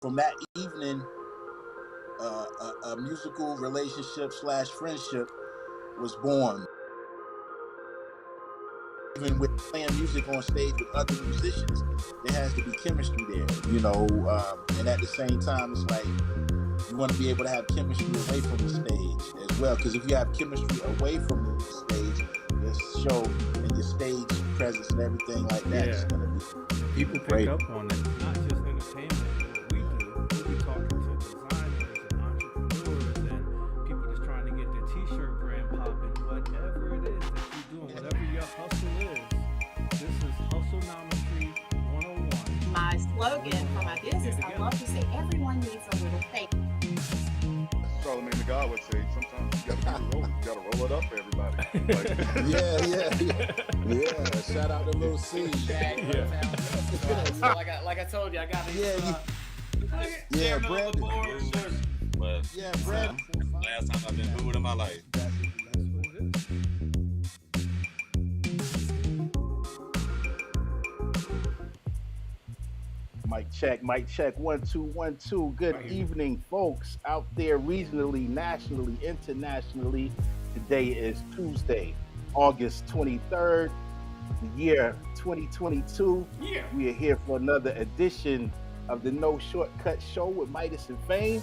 from that evening, a musical relationship slash friendship was born. Even with playing music on stage with other musicians, there has to be chemistry there, and at the same time, it's like you want to be able to have chemistry away from the stage as well. Because if you have chemistry away from the stage, your show and your stage presence and everything like that is going to be People pick up on it, not just entertainment. What we do, we talking to designers and entrepreneurs and people just trying to get their t-shirt brand popping. Whatever it is that you're doing, whatever your hustle is, this is Hustlenometry 101. My slogan for my business, I love to say everyone needs a little faith. Charlamagne the God would say, sometimes you gotta roll it up for everybody. Yeah. Shout out to Lil C. So like I told you, I got these. Brandon. But Brandon. last time I've been booed in my life. Mic check. 1 2 1 2. Good evening, folks out there, regionally, nationally, internationally. Today is Tuesday, August 23rd, the year 2022. Yeah. We are here for another edition of the No Shortcut Show with Midas and Fame.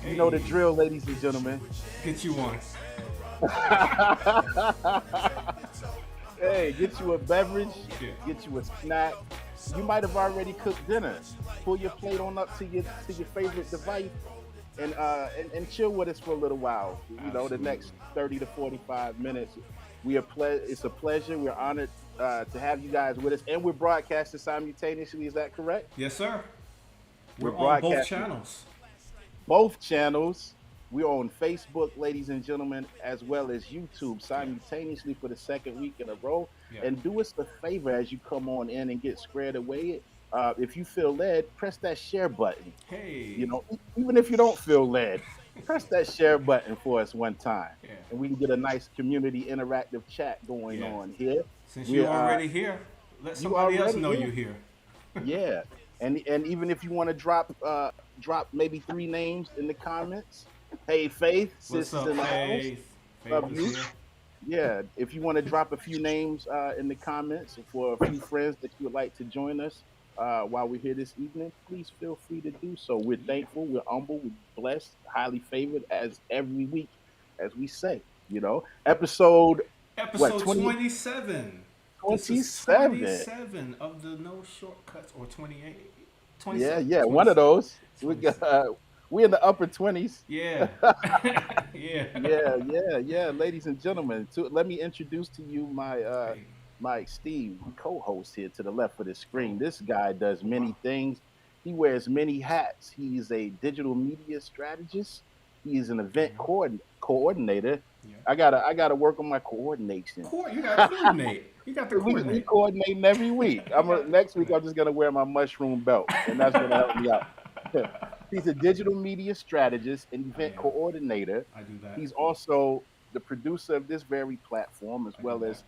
Hey. You know the drill, ladies and gentlemen. Get you one. Hey, get you a beverage, Yeah. get you a snack. You might have already cooked dinner. Pull your plate on up to your favorite device and chill with us for a little while. The next 30 to 45 minutes. It's a pleasure. We're honored to have you guys with us, and we're broadcasting simultaneously. Is that correct? Yes, sir. We're on both broadcasting channels. Both channels. We're on Facebook, ladies and gentlemen, as well as YouTube simultaneously for the second week in a row. Yeah. And do us a favor as you come on in and get squared away. If you feel led, press that share button. Hey. Even if you don't feel led, press that share button for us one time. Yeah. And we can get a nice community interactive chat going on here. Since you're already here, let somebody else know you're here. Yeah. And even if you want to drop maybe 3 names in the comments. Hey, Faith, What's sisters up, in the Faith? house. Faith is here. Yeah, if you want to drop a few names in the comments for a few friends that you would like to join us while we're here this evening, please feel free to do so. We're thankful, we're humble, we're blessed, highly favored as every week, as we say. Episode 27. 27 of the No Shortcuts, or 28. 27. Yeah, one of those. We're in the upper 20s. Yeah. Yeah. Ladies and gentlemen, let me introduce to you my esteemed co-host here to the left of the screen. This guy does many things. He wears many hats. He's a digital media strategist. He is an event coordinator. Yeah. I gotta work on my coordination. You got to coordinate. You got to We coordinate. coordinating every week. Next week I'm just gonna wear my mushroom belt, and that's gonna help me out. He's a digital media strategist and event coordinator. I do that. He's also the producer of this very platform, as well as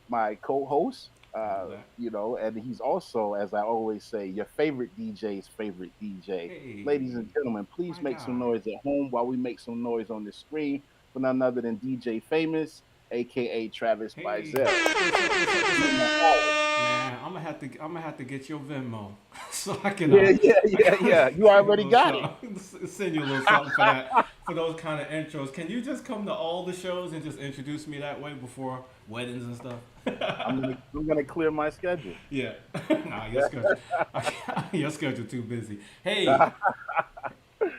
my co-host. And he's also, as I always say, your favorite DJ's favorite DJ. Hey. Ladies and gentlemen, please make some noise at home while we make some noise on the screen for none other than DJ Famous, aka Travis Bizel. Man, I'm gonna have to get your Venmo so I can. Yeah. You already got it. Send you a little something for that, for those kind of intros. Can you just come to all the shows and just introduce me that way before weddings and stuff? I'm gonna clear my schedule. Yeah. Nah, your schedule too busy. Hey.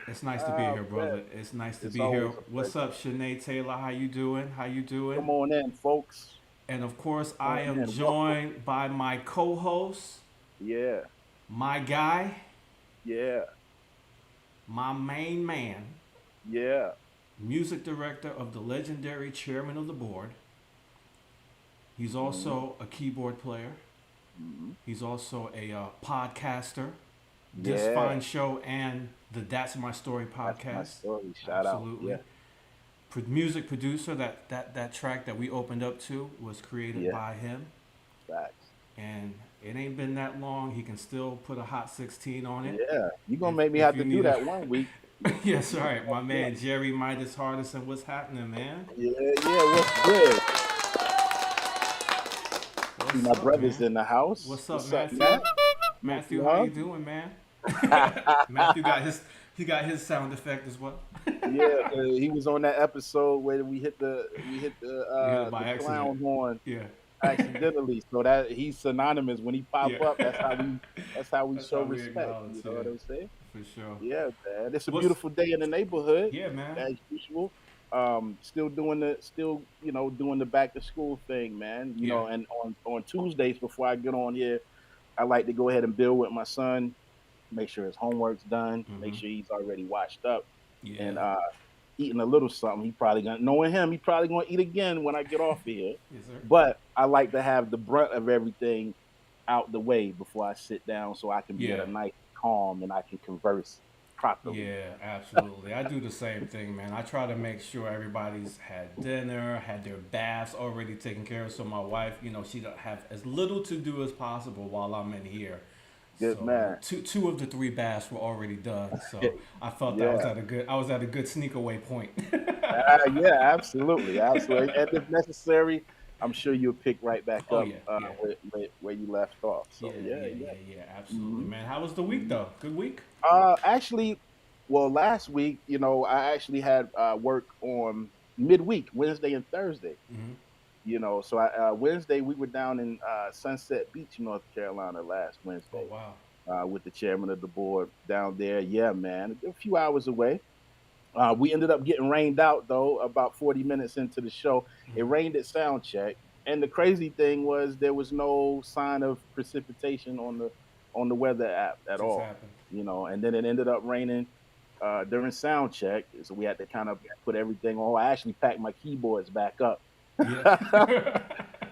It's nice to be here, brother. It's nice to be here. What's up, Shanae Taylor? How you doing? Come on in, folks. And of course, I am joined by my co-host. Yeah. My guy. Yeah. My main man. Yeah. Music director of the legendary chairman of the board. He's also a keyboard player. Mm-hmm. He's also a podcaster. This fine show and the That's My Story podcast. That's my story. Shout Absolutely. out. Yeah. Music producer. That track that we opened up to was created by him. Facts. And It ain't been that long. He can still put a hot 16 on it. Yeah, you gonna If make me if have you to do need a that one week. yes, all right, my man Jerry Midas Hardison. What's happening, man? Yeah, yeah. What's good? See What's my up, brothers man? in the house. What's up, What's up, Matthew? Matt? Much Matthew, how you love. doing, man? Matthew got his sound effect as well. Yeah, he was on that episode where we hit You hit it the by accident. clown horn Yeah, accidentally. So that he's synonymous when he pop yeah. up. That's how we That's show how we respect. acknowledge. You know Yeah, what I'm saying? for sure. Yeah, man. It's a What's beautiful day in the neighborhood yeah, man. as usual. Still doing the back to school thing, man. You Yeah. know, and on Tuesdays before I get on here, I like to go ahead and build with my son, make sure his homework's done, make Mhm. sure he's already washed up, and Yeah. eating a little something. He probably gonna knowing him, he probably gonna eat again when I get off of here. Yes, sir. But I like to have the brunt of everything out the way before I sit down, so I can be at Yeah. a nice calm and I can converse properly. Yeah, absolutely. I do the same thing, man. I try to make sure everybody's had dinner, had their baths already taken care of, so my wife, she don't have as little to do as possible while I'm in here. Good So man. two of the three baths were already done. So I felt that Yeah. I was at a good sneak away point. Yeah, absolutely, absolutely. And if necessary, I'm sure you'll pick right back Oh up yeah, yeah. where you left off. Yeah, So yeah, yeah, yeah. yeah, yeah, absolutely, hmm man. How was the week though? Good week? Actually, well, last week, I actually had work on midweek, Wednesday and Thursday. Hmm. So Wednesday we were down in Sunset Beach, North Carolina, last Oh Wednesday wow. with the chairman of the board down there. Yeah, man, a few hours away. We ended up getting rained out though. About 40 minutes into the show, it Hmm. rained at sound check, and the crazy thing was there was no sign of precipitation on the weather app at Just all. happened. And then it ended up raining during sound check, so we had to kind of put everything on. I actually packed my keyboards back up Yeah.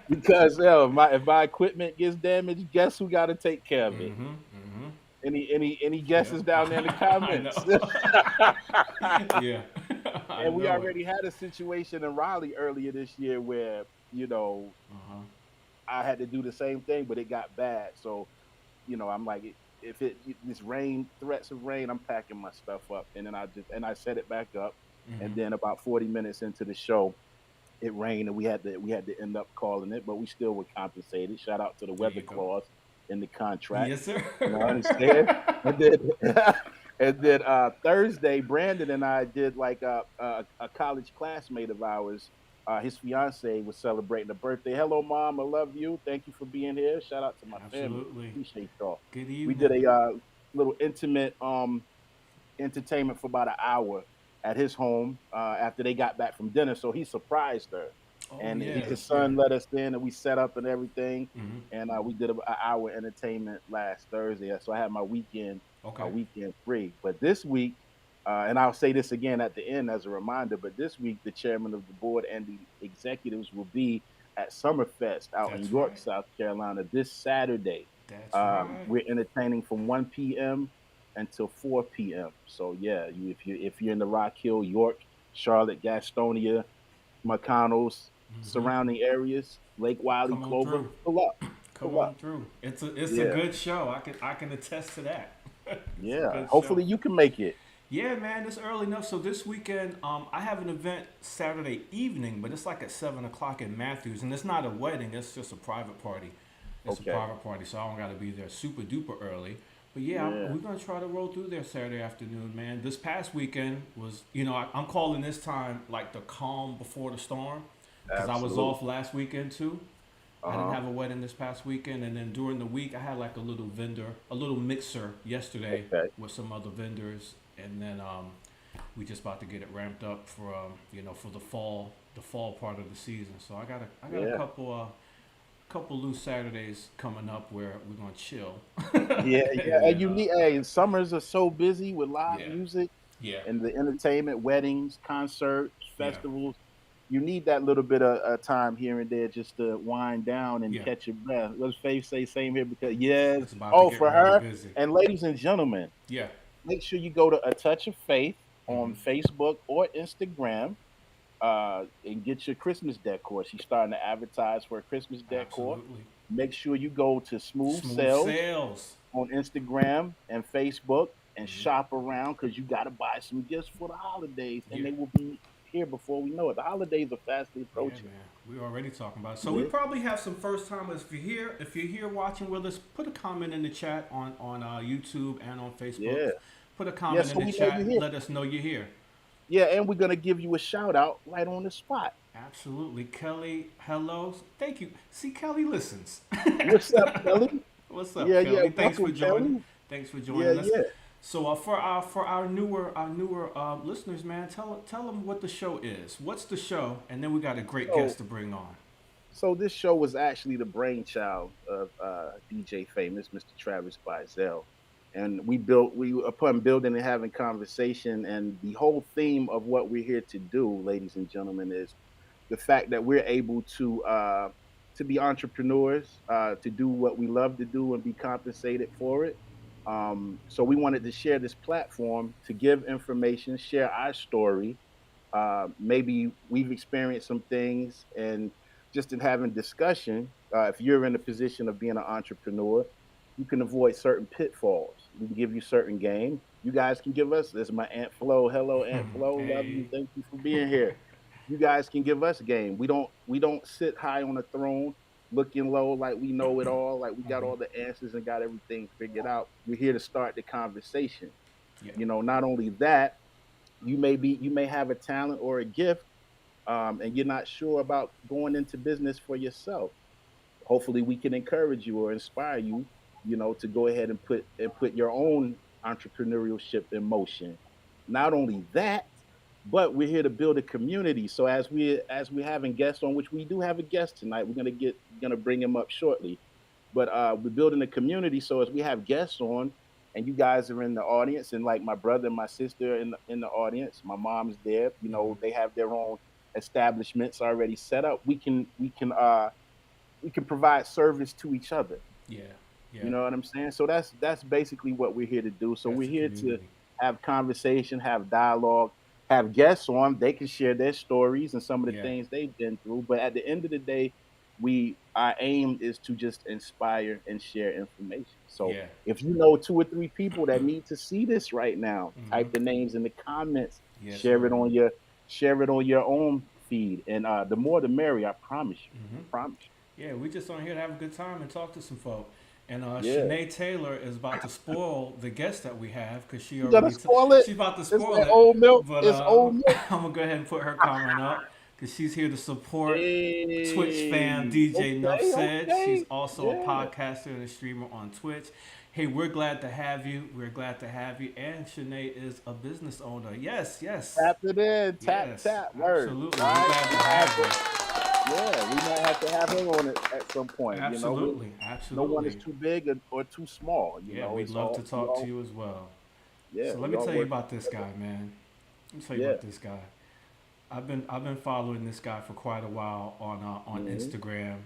because if my equipment gets damaged, guess who got to take care of it? Mm-hmm. Mm-hmm. Any Yeah. guesses down there in the I comments? know. Yeah. I And we know it. already had a situation in Raleigh earlier this year where, you know, Uh-huh. I had to do the same thing, but it got bad. So, I'm like, if this rain, threats of rain, I'm packing my stuff up. And then I set it back up. And Mm-hmm. then about 40 minutes into the show, it rained and we had to end up calling it, but we still were compensated. Shout out to the There weather you go. clause in the contract. Yes, sir. You know what I'm saying? And then Thursday, Brandon and I did like a college classmate of ours. His fiance was celebrating a birthday. Hello, mom. I love you. Thank you for being here. Shout out to my family. Absolutely. Appreciate y'all. Good We did evening. a little intimate entertainment for about an hour at his home after they got back from dinner. So he surprised her, Oh and yeah, his yeah. son let us in, and we set up and everything, Mm-hmm. and we did an hour entertainment last Thursday. So I had my Okay. weekend free. But this week, and I'll say this again at the end as a reminder, but this week the chairman of the board and the executives will be at Summerfest out in That's York, right. South Carolina this Saturday. That's right. We're entertaining from 1 p.m. until 4 p.m. So yeah, if you're in the Rock Hill, York, Charlotte, Gastonia, McConnell's, Mm-hmm. surrounding areas, Lake Wiley, Come on Clover, through. pull up, Come pull on up. through. It's a Yeah, good show. I can attest to that. It's a yeah. good show. Hopefully you can make it. Yeah, man, it's early enough. So this weekend, I have an event Saturday evening, but it's like at 7 o'clock in Matthews, and it's not a wedding. It's just a private party. It's a Okay. private party, so I don't got to be there super duper early. But yeah, Yeah, we're gonna try to roll through there Saturday afternoon, man. This past weekend was, I'm calling this time like the calm before the storm, because I was absolutely. off last weekend too. Uh I didn't huh. have a wedding this past weekend, and then during the week I had like a little vendor, a little mixer yesterday Okay. with some other vendors, and then we just about to get it ramped up for for the fall part of the season. So I got a Yeah. couple loose Saturdays coming up where we're gonna chill, Yeah, yeah. and And then you need. Hey, summers are so busy with live yeah, music yeah, and the entertainment, weddings, concerts, yeah, festivals. You need that little bit of time here and there just to wind down and yeah. catch your breath. Let's Faith say same here because yes. It's about to Oh, get for really her busy. and ladies and gentlemen, Yeah. make sure you go to A Touch of Faith on Hmm. Facebook or Instagram and get your Christmas decor. She's starting to advertise for a Christmas decor. Absolutely. make sure you go to Smooth Smooth Sales sales. on Instagram and Facebook and Mhm. shop around because you got to buy some gifts for the holidays, and Yeah. they will be here before we know it. The holidays are fastly Yeah, approaching. man. We're already talking about it. So we Yeah, probably have some first timers. If you're here watching with us, put a comment in the chat on YouTube and on Facebook. yeah, Put a yeah. comment in So the we know you're chat. here. Let us know you're here. Yeah, and we're gonna give you a shout out right on the spot. Absolutely, Kelly. Hello. Thank you. See, Kelly listens. What's up, Kelly? What's up, Yeah, yeah. Kelly? Thanks for Welcome, joining. Kelly. Thanks for Yeah, joining us. yeah. So for our newer listeners, man, tell them what the show is. What's the show? And then we got a great So, guest to bring on. so this show was actually the brainchild of DJ Famous, Mr. Travis Bizel. And we upon building and having conversation, and the whole theme of what we're here to do, ladies and gentlemen, is the fact that we're able to be entrepreneurs, to do what we love to do and be compensated for it. So we wanted to share this platform to give information, share our story. Maybe we've experienced some things, and just in having discussion, if you're in a position of being an entrepreneur, you can avoid certain pitfalls. We can give you certain game. You guys can give us. This is my Aunt Flo. Hello, Aunt Flo. Love you. Hey. Thank you for being here. You guys can give us game. We don't sit high on a throne, looking low like we know it all, like we got all the answers and got everything figured out. We're here to start the conversation. Yeah. Not only that, you may have a talent or a gift, and you're not sure about going into business for yourself. Hopefully we can encourage you or inspire you, to go ahead and put your own entrepreneurship in motion. Not only that, but we're here to build a community. So as we're having guests on, which we do have a guest tonight, we're gonna bring him up shortly. But we're building a community. So as we have guests on, and you guys are in the audience, and like my brother and my sister in the audience, my mom's there. Mhm. They have their own establishments already set up. We can provide service to each other. Yeah. Yeah. You know what I'm saying? So that's basically what we're here to do. So That's we're the here to community. have conversation, have dialogue, have guests on. They can share their stories and some of the Yeah. things they've been through. But at the end of the day, we our aim is to just inspire and share information. So Yeah. if you know two or three people that need to see this right now, Mhm. type the names in the comments, Yes, share sir. it on your own feed. And the more the merrier, I promise you. I Mhm. promise Yeah, we just on here to have a good time and talk to some folk. And you. Yeah. Shanae Taylor is about to spoil the guest that we have because You gotta spoil it. she's about to It's spoil that it. old milk. But It's old milk. I'm gonna go ahead and put her comment up because she's here to support Twitch fam Hey, DJ Nuff okay, Ced. She's okay, also a yeah. podcaster and a streamer on Twitch. Hey, we're glad to have you. We're glad to have you. And Shanae is a business owner. Yes, yes, Tap it in, tap yes. tap, word. Absolutely. All We're right, glad we to might have have to, you. yeah, we might have to have him on it at some point. Absolutely. No one is Absolutely. too big or too small. Yeah, we'd It's love all to we talk to all you as well. yeah, So let we me all tell you work about this together. guy, man. Let me tell you Yeah. about this guy. I've been following this guy for quite a while on Hmm. Instagram,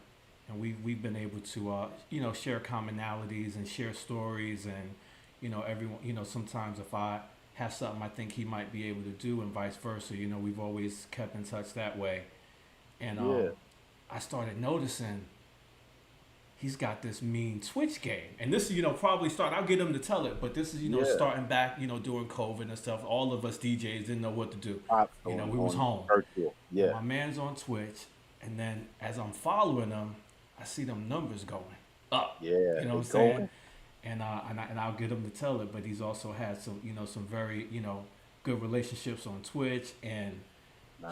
and we've been able to share commonalities and share stories, and everyone, sometimes if I have something I think he might be able to do and vice versa, we've always kept in touch that way. And Yeah. I started noticing he's got this mean Twitch game. And this is, probably start, I'll get him to tell it, but this is, Yeah. starting back, during COVID and stuff. All of us DJs didn't know what to do. Pops We was on home. virtual. And Yeah. my man's on Twitch. And then as I'm following him, I see them numbers going up. Yeah. You know what I'm It's saying? going. And I'll get him to tell it, but he's also had some very, good relationships on Twitch. And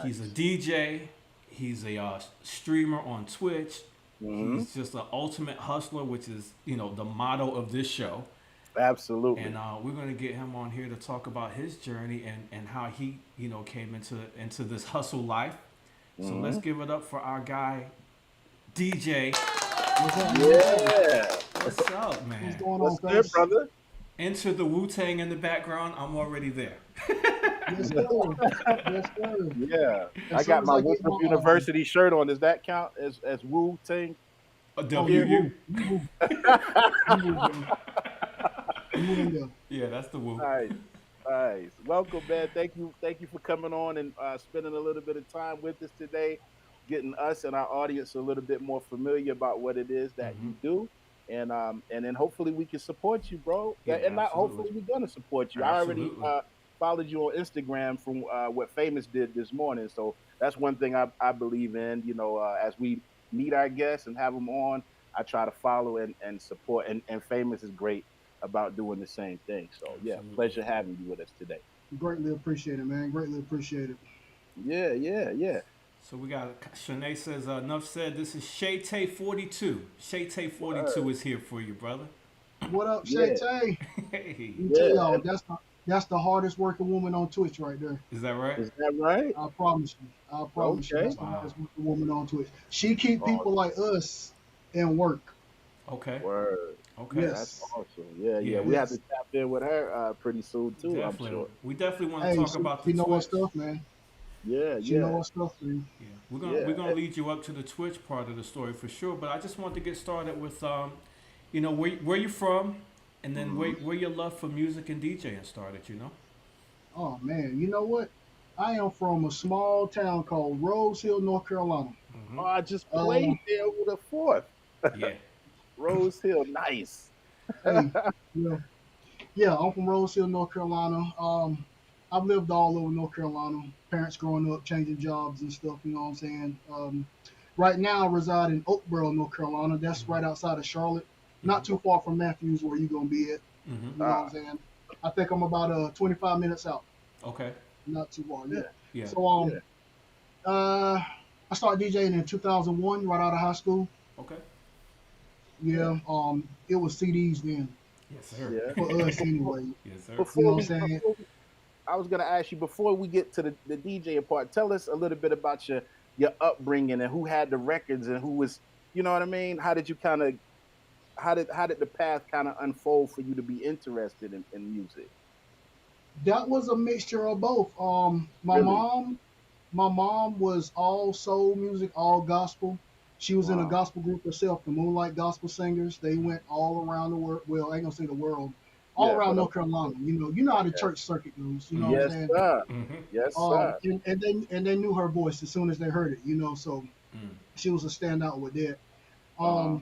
he's a Nice. DJ. He's a streamer on Twitch. Hmm. He's just an ultimate hustler, which is, the motto of this show. Absolutely. And we're going to get him on here to talk about his journey and how he, came into this hustle life. So Hmm. let's give it up for our guy, DJ. Yeah. What's up, man? What's going on, What's good, guys? brother? Enter the Wu-Tang in the background. I'm already there. Yes, sir. Yes, sir. Yeah. I As soon got as my I get Winthrop my University shirt on. Does that count as Wu Tang? A oh, W. you move, you move. Yeah, that's the Wu. Nice, nice. Welcome, man. Thank you for coming on and spending a little bit of time with us today. getting us and our audience a little bit more familiar about what it is that you do. And then hopefully we can support you, bro. Yeah, And not absolutely. hopefully we're gonna support you. I already Absolutely. followed you on Instagram from what Famous did this morning. So that's one thing I believe in. You know, as we meet our guests and have them on, I try to follow and support. And Famous is great about doing the same thing. So yeah, Absolutely. pleasure having you with us today. Greatly appreciate it, man. Greatly appreciate it. Yeah, yeah, yeah. So we got Shanae says, Nuff said this is Shaytay 42. Shaytay 42 is here for you, brother. What up, Yeah. Shay Tay? Hey, Let me tell Yeah. y'all, that's the hardest working woman on Twitch right there. is that right? Is that right? I promise you. I promise you. Okay. That's the Wow. hardest working woman on Twitch. She keep people Oh, like us in work. Okay. word. Okay. Yes. That's awesome. Yeah, Yeah. we have Yes. to tap in with her pretty soon too. Definitely. I'm sure. We definitely want to Hey, talk about the she know her Twitch. stuff, man. Yeah, She know yeah, her stuff, man. Yeah, we're yeah. gonna lead you up to the Twitch part of the story for sure. But I just want to get started with where you're from, and then where your love for music and DJing started. You know. Oh man, you know what? I am from a small town called Rose Hill, North Carolina. Oh, I just Uh, played there with the fourth. Yeah. Rose Hill, nice. hey, yeah, yeah, I'm from Rose Hill, North Carolina. I've lived all over North Carolina. Parents growing up, changing jobs and stuff. You know what I'm saying? Right now, I reside in Oakboro, North Carolina. That's right outside of Charlotte, not too far from Matthews, where you gonna be at. Mm-hmm. You know what I'm saying? I think I'm about 25 minutes out. Okay. Not too far. Yeah. Yeah. So Yeah. I started DJing in 2001, right out of high school. Okay. Yeah. It was CDs then Yes, sir. Yeah. for us anyway. Yes, sir. You Before know we, what I'm saying? I was gonna ask you before we get to the DJ part. Tell us a little bit about your upbringing and who had the records and who was, you know what I mean? How did you kind of how did the path kind of unfold for you to be interested in music? That was a mixture of both. My Really? mom was all soul music, all gospel. She was in a Wow. gospel group herself, the Moonlight Gospel Singers. They went all around the world. Well, I ain't gonna say the world, all Yeah, around but North Carolina. You know how the yeah. church circuit goes. You know what I'm Yes, saying? sir. Mm-hmm. Yes, sir. And they knew her voice as soon as they heard it. You know, so Mm. she was a standout with that. Uh-huh.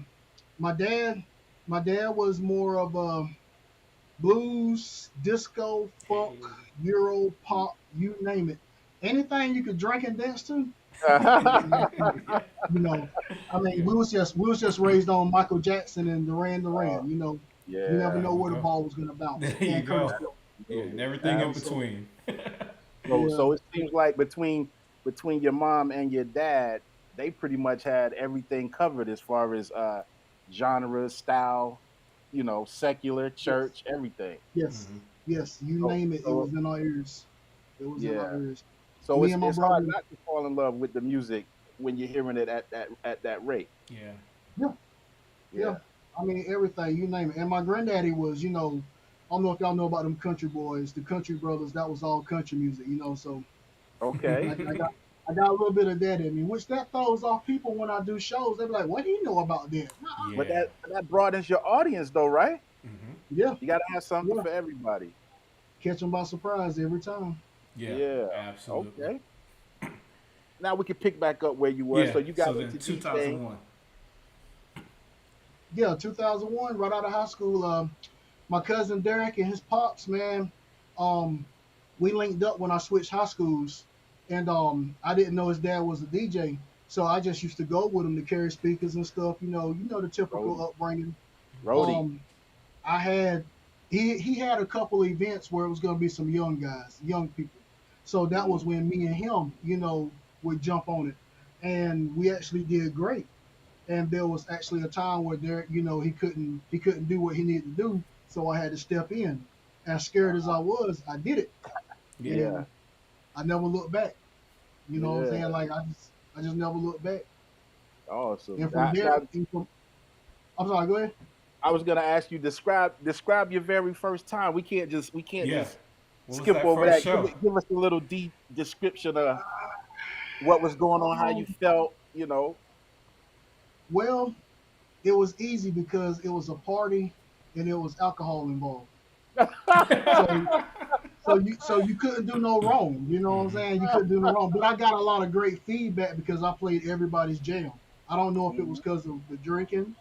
My dad, my dad was more of a blues, disco, funk, Euro, pop, you name it. Anything you could drink and dance to, you know. I mean, Yeah. we was just raised on Michael Jackson and Duran Uh, Duran. You know, you never yeah. know There we where the go. ball was gonna bounce. There you And Curtis go. Blow. Yeah, and Absolutely. everything in Absolutely. between. So Yeah, so it seems like between your mom and your dad, they pretty much had everything covered as far as genre, style, secular, yes, church, everything. yes, Mm-hmm. yes. You So name it, it so was in our ears. It was in our yeah. ears. So Me it's and my it's hard brother. not to fall in love with the music when you're hearing it at that rate. Yeah. Yeah, yeah. Yeah. I mean everything, you name it. And my granddaddy was, I don't know if y'all know about them country boys, the country brothers. That was all country music, So I, Okay. I got I got a little bit of that in me, which that throws off people when I do shows. They be like, "What do you know about that?" Nuh-uh. But Yeah. that broadens your audience though, right? Mm-hmm. Yeah, You gotta have something yeah. for everybody. Catch them by surprise every time. Yeah. Yeah. Absolutely. Okay. Now we can pick back up where you were. Yeah. So you So got then into DJing. 2001. Yeah, 2001, right out of high school. My cousin Derek and his pops, man, um, we linked up when I switched high schools, and I didn't know his dad was a DJ, so I just used to go with him to carry speakers and stuff. You know the typical Rody. upbringing. Rody. Um, I had he had a couple events where it was gonna be some young guys, young people. So that was Mm. when me and him, would jump on it, and we actually did great. And there was actually a time where Derek, he couldn't do what he needed to do, so I had to step in. As scared as I was, I did it, Yeah. Yeah. and I never looked back. You know what I'm saying? Yeah. Like I just never looked back. Awesome. And from there, I'm sorry, go ahead. I was gonna ask you describe your very first time. We can't Yeah. just What was skip that over first that. show? Give us a little deep description of what was going on, how you Um, felt. well, it was easy because it was a party and there was alcohol involved. So so you couldn't do no wrong. You know what I'm saying? You couldn't do no wrong. But I got a lot of great feedback because I played everybody's jam. I don't know if it was because of the drinking,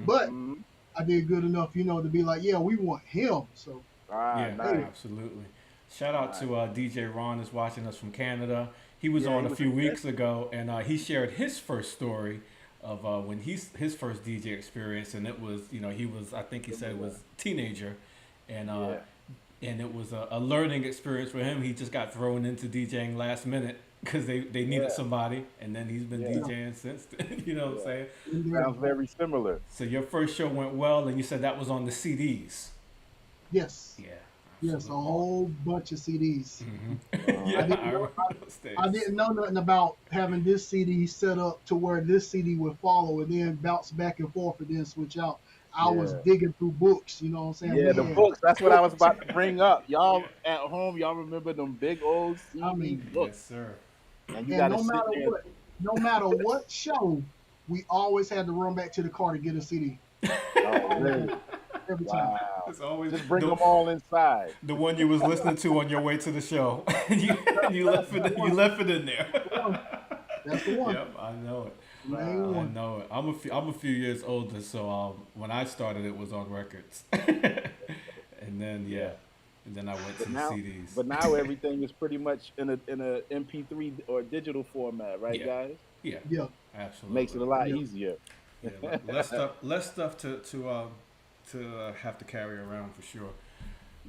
but Mhm. I did good enough, to be like, yeah, we want him. So Ah, Yeah, nice. absolutely. Shout out Nice. to DJ Ron is watching us from Canada. He was Yeah, on he a was few a weeks ago, and he shared his first story of when his first DJ experience, and it was he was, I think he said it was teenager, and Yeah. and it was a learning experience for him. He just got thrown into DJing last minute because they needed Yeah. somebody, and then he's been Yeah. DJing since then. You know what I'm Yeah. saying? Sounds very similar. So your first show went well, and you said that was on the CDs. yes, Yeah. yes, a absolutely. whole bunch of CDs. Yeah, I didn't I know remember those days. I didn't know nothing about having this CD set up to where this CD would follow and then bounce back and forth and then switch out. I was Yeah. digging through books, you know what I'm saying? Yeah, We the had books. That's what I was books. about to bring up. Y'all Yeah. at home, y'all remember them big old I CD mean, books, Yes, sir. and you and got to sit there. no matter what show, we always had to run back to the car to get a CD. Oh, really? Every time. Wow. It's always Just bring the, them all inside. the one you was listening to on your way to the show. you left it in there. That's the one. Yep, I know it. Main I one. know it. I'm a few years older, so when I started, it was on records, and then and then I went to But the now, CDs. but now everything is pretty much in a MP3 or digital format, right, Yeah. guys? Yeah, Yeah. absolutely. Makes it a lot Yeah. easier. Yeah, less stuff to have to carry around for sure.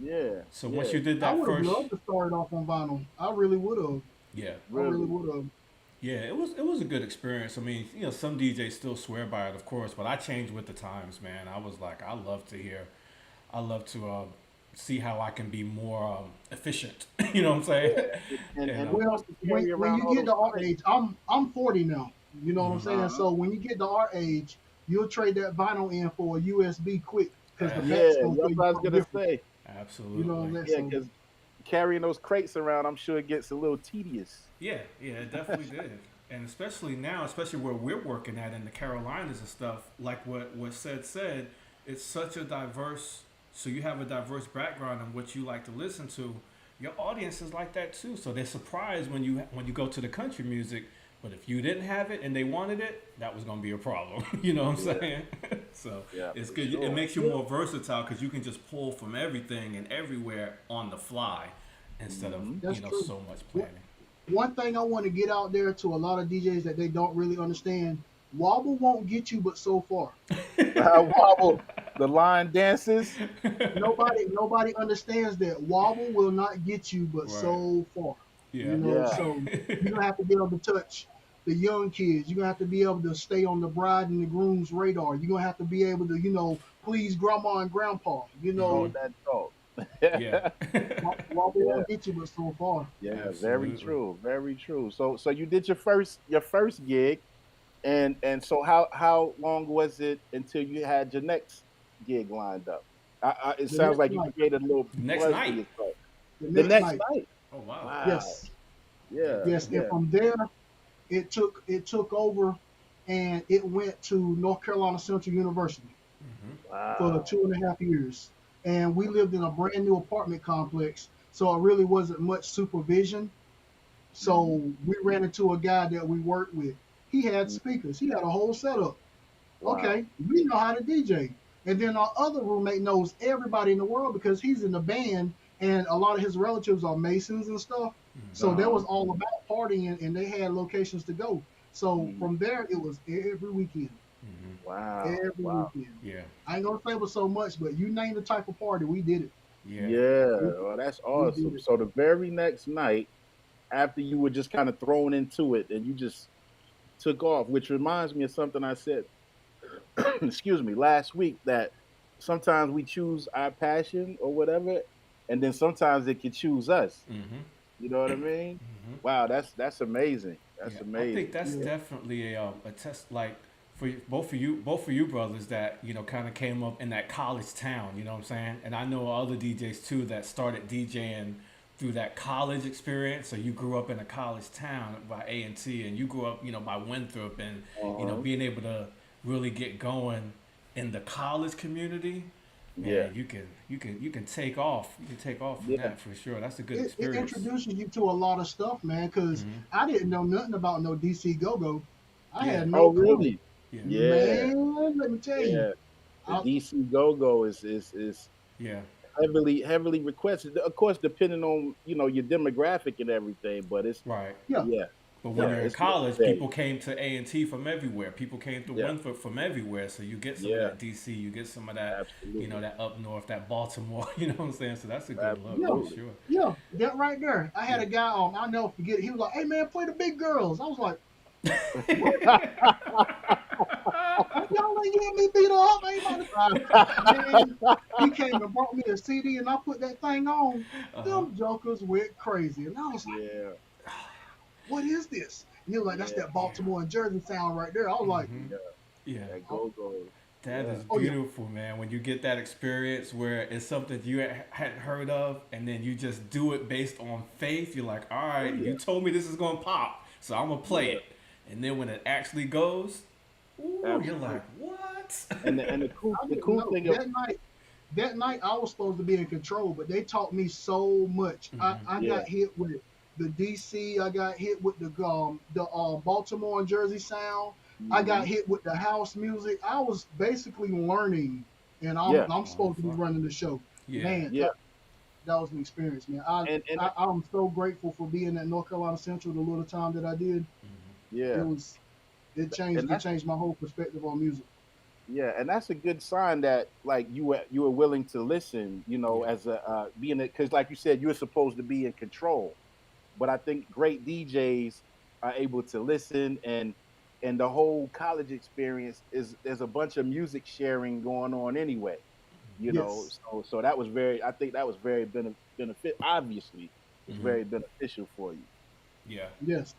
Yeah. So yeah. once you did I that would have first, loved to start off on vinyl. I really would have. yeah, I really Really? would have. yeah, it was a good experience. I mean, some DJs still swear by it, of course, but I changed with the times, man. I was like, I love to see how I can be more efficient. You know what I'm saying? And And, Well, when carry around you all get those to our age, I'm 40 now. You know what I'm saying? Uh-huh. So when you get to our age, you'll trade that vinyl in for a USB quick because the Yeah, back's gonna that's play what I was something gonna different. say. absolutely. You know what I'm Yeah, saying? because carrying those crates around, I'm sure it gets a little tedious. Yeah, it definitely did. And especially now, especially where we're working at in the Carolinas and stuff, like what said, it's such a diverse. So you have a diverse background in what you like to listen to. Your audience is like that too. So they're surprised when you go to the country music. But if you didn't have it and they wanted it, that was gonna be a problem. You know what I'm saying? So Yeah, it's for good. sure. It makes you more versatile because you can just pull from everything and everywhere on the fly instead of That's true. so much planning. One thing I want to get out there to a lot of DJs that they don't really understand: wobble won't get you but so far. Wobble, the line dances. Nobody understands that wobble will not get you but Right. so far. Yeah. You know, Yeah. so you're gonna have to be able to touch the young kids. You're gonna have to be able to stay on the bride and the groom's radar. You're gonna have to be able to, please grandma and grandpa. Hold that talk. Yeah. Wobble won't get you but so far. Yeah, Absolutely. very true, very true. So you did your first gig, and so how long was it until you had your next gig lined up? It The sounds next like you night. created a little Next buzz night. for yourself. The The next next night. night. Oh wow. Wow. Yes. Yeah. Yes. Yeah. And from there, it took over, and it went to North Carolina Central University Mm-hmm. for Wow. 2.5 years. And we lived in a brand new apartment complex, so it really wasn't much supervision. So we ran into a guy that we worked with. He had speakers. He had a whole setup. Wow. Okay, we know how to DJ. And then our other roommate knows everybody in the world because he's in the band, and a lot of his relatives are Masons and stuff. So that was all about partying, and they had locations to go. So from there, it was every weekend. Mm-hmm. Wow. Every Wow. weekend. Yeah. I ain't gonna say it was so much, but you name the type of party, we did it. Yeah. Yeah. Well, that's awesome. it. So the very next night, after you were just kind of thrown into it, and you just took off, which reminds me of something I said, excuse me, last week, that sometimes we choose our passion or whatever, and then sometimes it can choose us. Mm-hmm. You know what I mean? Mm-hmm. Wow, that's amazing. That's Yeah, amazing. I think that's definitely a test, like for both of you brothers that kind of came up in that college town. You know what I'm saying? And I know other DJs too that started DJing through that college experience. So you grew up in a college town by A&T, and you grew up by Winthrop, and being able to really get going in the college community. Yeah. man, you can take off. You can take off from Yeah. that for sure. That's a good It experience. introduces you to a lot of stuff, man. Because Hmm. I didn't know nothing about no DC Go Go. I Yeah, had no Oh, clue, really? yeah, Yeah. man. Let me tell you, Yeah. The I, DC Go-Go is yeah. heavily requested. Of course, depending on your demographic and everything, but it's Right. yeah, yeah, But when yeah, you're in it's college, necessary. people came to A&T from everywhere. People came to Yeah, Winthrop from everywhere. So you get some of yeah, that DC, you get some of that, absolutely, that up north, that Baltimore. You know what I'm saying? So that's a good look yeah, for absolutely. sure. yeah. That right there. I had Yeah. a guy on. I'll never forget it. He was like, "Hey, man, play the big girls." I was like, "What? Y'all ain't getting me beat up, ain't about to man." He came and brought me a CD, and I put that thing on. Uh-huh. Them jokers went crazy, and I was like, Yeah, "What is this?" And he was like, "That's yeah, that Baltimore and Jersey sound right there." I was like, Mm-hmm. yeah. Yeah. That "Oh, Go-Go. That Yeah, is oh, yeah, beautiful, man. When you get that experience where it's something you hadn't heard of, and then you just do it based on faith. You're like, all oh right, yeah, you told me this is gonna pop, so I'm gonna play yeah, it. And then when it actually goes, ooh, you're absolutely. like, what? And I the didn't cool know." thing of That night I was supposed to be in control, but they taught me so much. I, Hmm. I yeah, got hit with the DC, I got hit with the Baltimore and Jersey sound, I got hmm, hit with the house music. I was basically learning, and I'm yeah, I'm Oh, supposed to be fuck. running the show. Yeah. Man, yeah, that was an experience, man. I, and I I'm so grateful for being at North Carolina Central the little time that I did. It yeah, was it and changed it that's changed my whole perspective on music. yeah, and that's a good sign that like you were willing to listen. Yeah. As a being because like you said, you're supposed to be in control. But I think great DJs are able to listen and the whole college experience is there's a bunch of music sharing going on anyway. Yes, So that was very I think that was very benefit obviously it's Hmm. very beneficial for you. Yeah. yes,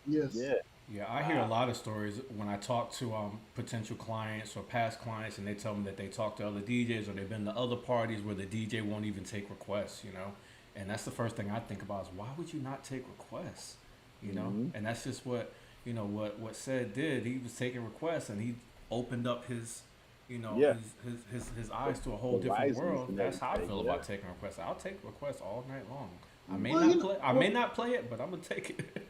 yes. Yeah. Yeah, I hear a Wow. lot of stories when I talk to potential clients or past clients, and they tell me that they talk to other DJs or they've been to other parties where the DJ won't even take requests. And that's the first thing I think about is why would you not take requests? Hmm. And that's just what Ced did. He was taking requests and he opened up Yeah. his eyes to a whole different Horizons world. and That's how I everything. feel Yeah. about taking requests. I'll take requests all night long. I may Well, not play. I may not play it, but I'm gonna take it.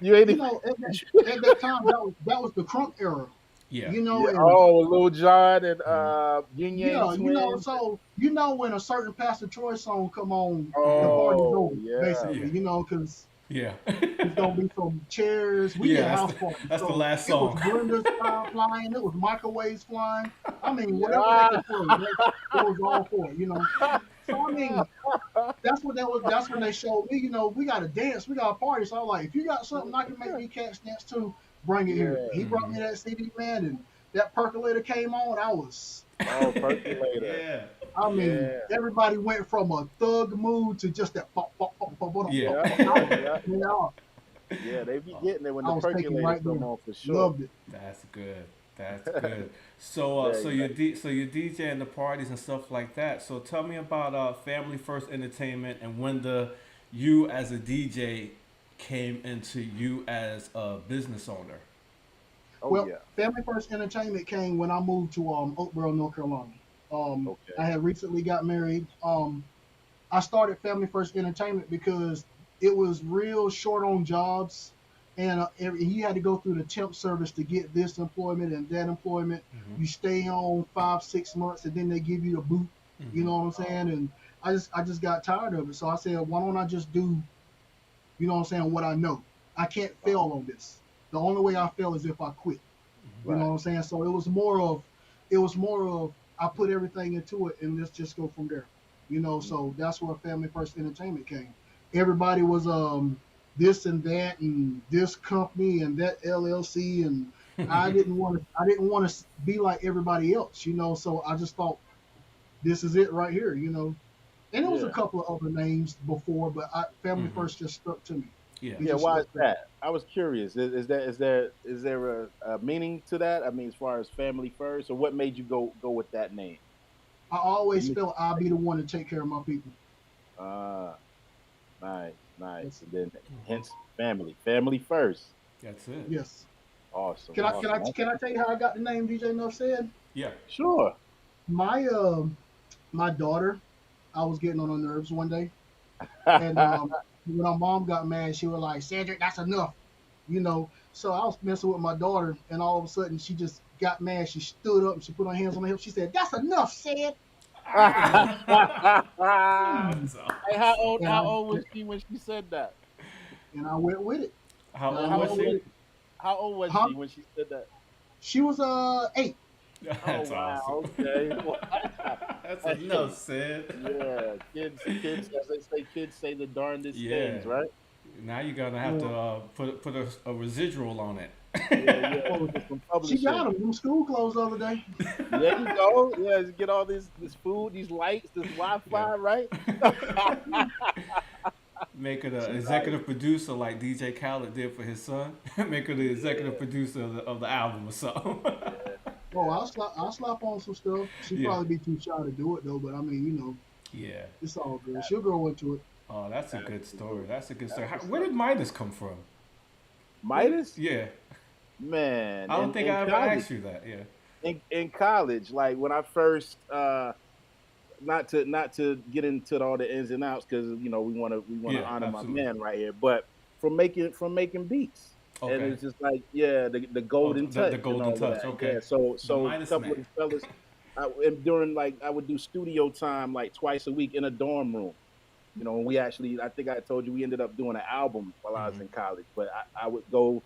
You ain't you even- know, at that time, that was the crunk era, Yeah. you know, yeah. and Oh, Lil Jon and Hmm. Yin Yang yeah, Twins. so when a certain Pastor Troy song come on, the Hmm. party's Oh over, yeah. Yeah. basically, because Yeah. it's gonna be some chairs. We Yeah, did that's house the parties, that's the so last it was song. blenders flying, it was microwaves flying. I mean, whatever they Yeah. could play, they was all for it. So I mean, that's when they showed me, we got to dance, we got to party. So I was like, if you got something I can make these cats dance to, bring it here. Yeah. He brought Hmm. me that CD, man, and that percolator came on. Oh, percolator. Yeah. I mean, Yeah. everybody went from a thug mood to just that pop, pop, pop, pop, pop, Yeah. pop, Yeah. pop. Yeah. Man, Yeah. They be Oh, getting it when I the was taken percolators right come there. on for sure. Loved it. that's good. That's good. So Very nice. so you're DJing the parties and stuff like that. So tell me about Family First Entertainment and when the you as a DJ came into you as a business owner. Oh Well, yeah. Family First Entertainment came when I moved to Oakboro, North Carolina. Okay. I had recently got married. I started Family First Entertainment because it was real short on jobs, and you had to go through the temp service to get this employment and that employment. Hmm. You stay on 5 6 months, and then they give you the boot. You Hmm. know what I'm saying? And I just got tired of it, so I said, why don't I just do, what I know? I can't fail Uh-huh. on this. The only way I fail is if I quit. You know Right. what I'm saying? So it was more of I put everything into it, and let's just go from there. So that's where Family First Entertainment came. Everybody was this and that and this company and that LLC, and I didn't want to be like everybody else. So I just thought this is it right here. And there was a Yeah. couple of other names before, but Family Hmm. First just stuck to me. Yeah. It Yeah. just Why is stuck to me. that? I was curious. Is there a meaning to that? I mean, as far as family first, or what made you go with that name? I What always you felt I'll be the one to take care of my people. ah nice, nice, Yes, and then Hmm. hence family first. That's it. yes. Awesome. Can I Awesome. tell you how I got the name DJ Nuff Ced? Yeah. Sure. My my daughter, I was getting on her nerves one day, and when my mom got mad, she was like, "Cedric, that's enough," you know. So I was messing with my daughter, and all of a sudden she just got mad. She stood up and she put her hands on my hip. She said, "That's enough, Ced." Hey, That's awesome. And how I old was she when she said that? and I went with it. How And I old How was went old with she? was it. how old was Huh? she when she said that? She was 8. Oh That's awesome. wow, okay. That's Hey, enough, Sid. yeah, kids, as they say, kids say the darndest Yeah. things, right? Now you're gonna have to Yeah. put a residual on it. Yeah, yeah. Oh, Get some she got publishing. them. Them school clothes the other day. There you go. Yeah, you get all this food, these lights, this Yeah. Wi-Fi, right? Make her the Nice. executive producer like DJ Khaled did for his son. Make her the executive Yeah, producer of the album or something. yeah. Oh, I'll slap on some stuff. She'd Yeah. probably be too shy to do it though, but I mean, Yeah. it's all good. She'll grow into it. Oh, that's a good story. Absolutely. That's a good story. That's what's Where up. did Midas come from? Midas, Yeah. man, I don't think in I ever college, asked you that. Yeah. in college, like when I first, not to get into all the ins and outs because we wanna Yeah, honor my absolutely. man right here, but from making beats, and Okay. it's just like yeah, the Oh, golden the touch and golden all of touch. that. Okay. Yeah, so The so a Midas couple of man. the fellas, and during like I would do studio time like twice a week in a dorm room. And we actually, I think I told you, we ended up doing an album while I was Hmm. in college. But I would go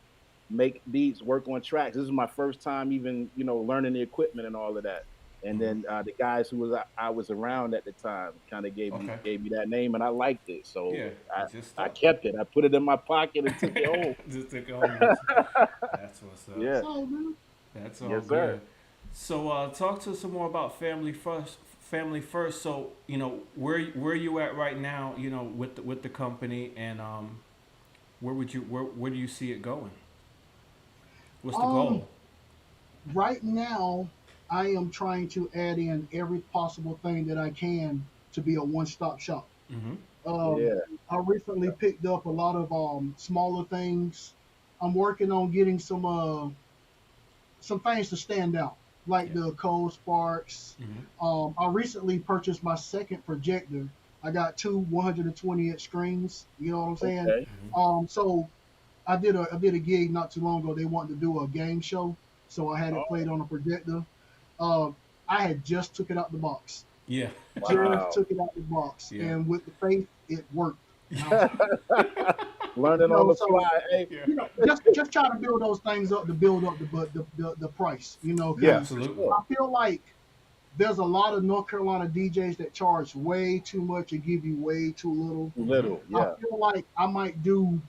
make beats, work on tracks. This is my first time even, learning the equipment and all of that. And Hmm. then the guys who I was around at the time kind of gave me Okay. gave me that name, and I liked it, so Yeah. I It just I stuck. kept it. I put it in my pocket and took it home. Just took it home with you. That's what's up. It's Yeah, all good. That's all yes, sir. good. So talk to us some more about family first. Family first. So where you at right now? With the company, and where do you see it going? What's the Um, goal? right now, I am trying to add in every possible thing that I can to be a one-stop shop. Mm-hmm. Um, Yeah. I recently picked up a lot of smaller things. I'm working on getting some things to stand out, like Yeah. the cold sparks. Mm-hmm. I recently purchased my second projector. I got two 120-inch screens. You know what I'm saying? Okay. Mm-hmm. So I did a gig not too long ago. They wanted to do a game show, so I had it Oh, played on a projector. Uh, I had just took it out the box. Yeah. Just wow. took it out the box, Yeah. and with the faith, it worked. And I was like, Learning on the so fly. Hey, Yeah. just try to build those things up to build up the price. yeah, Because for Absolutely. sure. I feel like there's a lot of North Carolina DJs that charge way too much and give you way too little. Too Mm-hmm. little. I Yeah. feel like I might do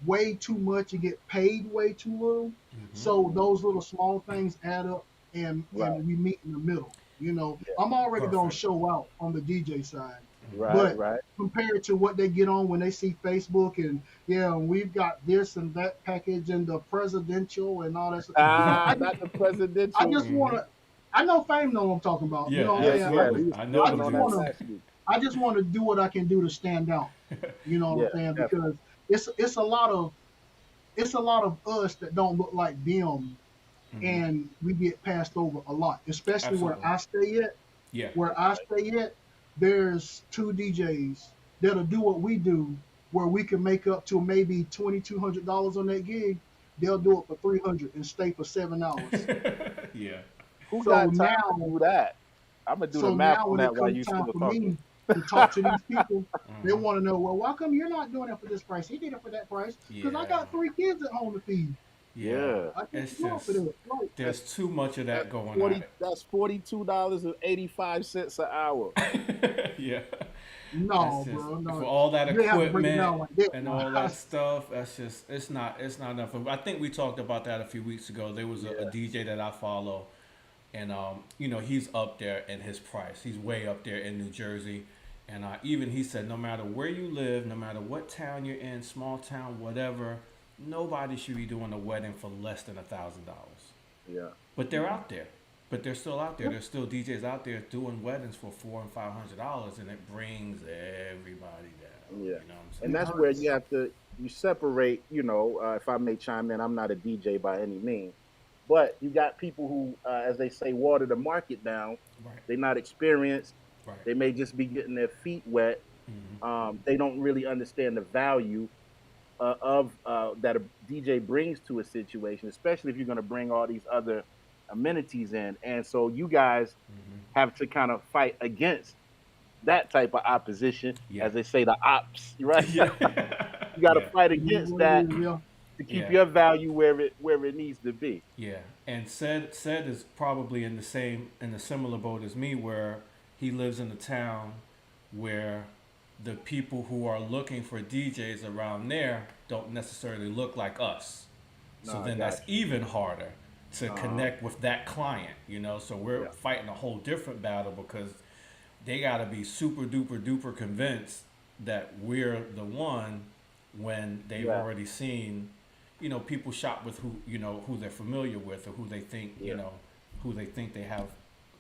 way too much and get paid way too little. Mm-hmm. So those little small things add up, Right. and we meet in the middle. Yeah. I'm already gonna Perfect. show out on the DJ side, Mm-hmm. Right. but Right. compared to what they get on when they see Facebook and yeah, we've got this and that package and the presidential and all that. I just Not the I presidential. just Mm-hmm. wanna. I know Fame know what I'm talking about. You Yeah, know what I'm Yeah, saying? I yeah. just We absolutely. was I know I building the just on that dudes. wanna last week. I just want to do what I can do to stand out. You know what Yeah, I'm saying? definitely. Because it's a lot of us that don't look like them, Mm-hmm. and we get passed over a lot. Especially where Absolutely. I stay at. Yeah. Where I stay at, there's two DJs that'll do what we do, where we can make up to maybe $2,200 on that gig. They'll do it for 300 and stay for 7 hours. Yeah. Who So got time to now do that? I'm gonna do the So math now on when it that while comes you time still for talking. me to talk to these people, they Mm-hmm. want to know, well, why come you're not doing it for this price? He did it for that price because I Yeah. got 3 kids at home to feed. Yeah. Yeah, I can't It's do it for just that. Right. there's too much of that's that going at 40. That's $42.85 an hour. it. Yeah. That's No, just bro, for no. all that You ain't have to break it equipment down like that. and Now. all that stuff. That's just it's not enough. I think we talked about that a few weeks ago. There was a Yeah, DJ that I follow, and he's up there in his price. He's way up there in New Jersey, and even he said no matter where you live, no matter what town you're in, small town, whatever, nobody should be doing a wedding for less than $1,000. yeah, But they're out there. But they're still out there. Yep. There's still DJs out there doing weddings for $400 and $500, and it brings everybody down. Yeah, You know what I'm saying? and It that's where hurts. you have to you separate. If I may chime in, I'm not a DJ by any means, but you got people who, as they say, water the market down. Right. They're not experienced. Right. They may just be getting their feet wet. They don't really understand the value of that a DJ brings to a situation, especially if you're going to bring all these other amenities in. And so you guys have to kind of fight against that type of opposition, Yeah. as they say, the ops, right? Yeah. You got to Yeah. fight It is against what it that is, yeah. to keep Yeah. your value where it needs to be. Yeah, and said is probably in a similar boat as me, where he lives in a town where the people who are looking for DJs around there don't necessarily look like us. So No, I then got that's even harder to Uh-huh. connect with that client, So we're Yeah. fighting a whole different battle because they got to be super duper duper convinced that we're the one when they've Yeah. already seen, people shop with who they're familiar with or who they think, Yeah. who they think they have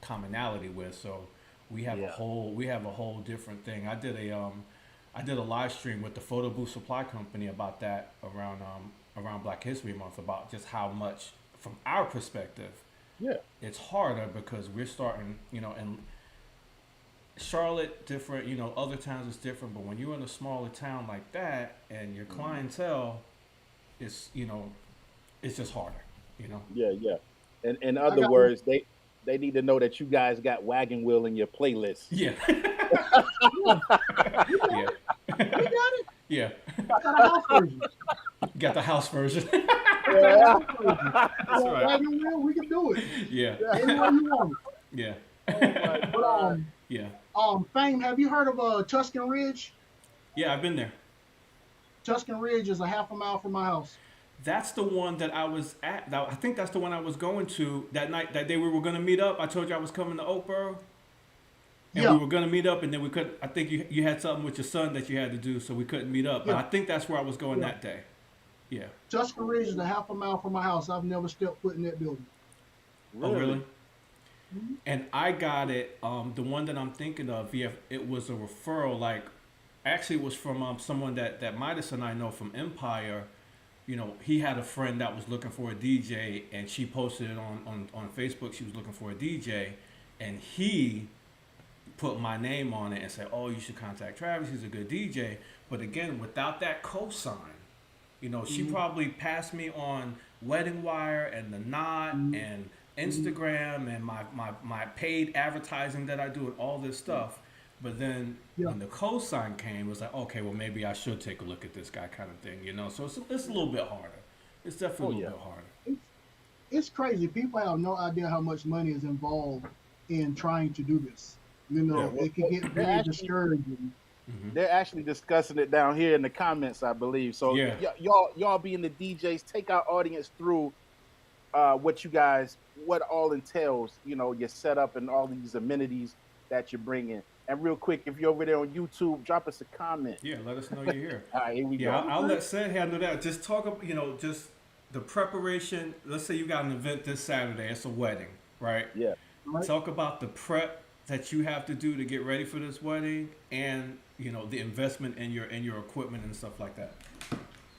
commonality with. So we have Yeah. a whole different thing. I did a live stream with the Photo Booth Supply Company about that around Black History Month, about just how much from our perspective Yeah. it's harder because we're starting, and Charlotte different, other towns is different, but when you're in a smaller town like that and your clientele is, it's just harder, Yeah, yeah. And in I other got words, they need to know that you guys got Wagon Wheel in your playlist. Yeah. You got Yeah. it. We got it. Yeah. I got a house version. Got the house version. I got a house version. That's You want right. wagon wheel? We can do it. Yeah. Anywhere you want it. Yeah. Oh my But God. Yeah. Fame, have you heard of Tuscan Ridge? Yeah, I've been there. Tuscan Ridge is a half a mile from my house. That's the one that I was at. I think that's the one I was going to that night, that day we were going to meet up. I told you I was coming to Oakboro. And Yeah. we were going to meet up, and then we couldn't. I think you had something with your son that you had to do, so we couldn't meet up. But Yeah. I think that's where I was going Yeah. that day. Yeah. Tuscan Ridge is a half a mile from my house. I've never stepped foot in that building. Oh, really? Mm-hmm. And I got it. The one that I'm thinking of, yeah, it was a referral. Like, actually, it was from someone that Midas and I know from Empire. He had a friend that was looking for a DJ, and she posted it on Facebook. She was looking for a DJ, and he put my name on it and said, "Oh, you should contact Travis. He's a good DJ." But again, without that cosign, she probably passed me on Wedding Wire and the Knot and Instagram and my paid advertising that I do and all this stuff. But then Yeah. when the cosign came, it was like, okay, well, maybe I should take a look at this guy, kind of thing, So it's a little bit harder. It's definitely a little bit harder. It's crazy. People have no idea how much money is involved in trying to do this. It can get very discouraging. They're actually discussing it down here in the comments, I believe. So Yeah. y'all being the DJs, take our audience through what all entails, your setup and all these amenities that you're bringing. And real quick, if you're over there on YouTube, drop us a comment. Yeah, let us know you're here. All right, here we Yeah, go. I'll let Ced handle that. Just talk about, just the preparation. Let's say you got an event this Saturday. It's a wedding, right? Yeah. Right? Talk about the prep that you have to do to get ready for this wedding, and the investment in your equipment and stuff like that.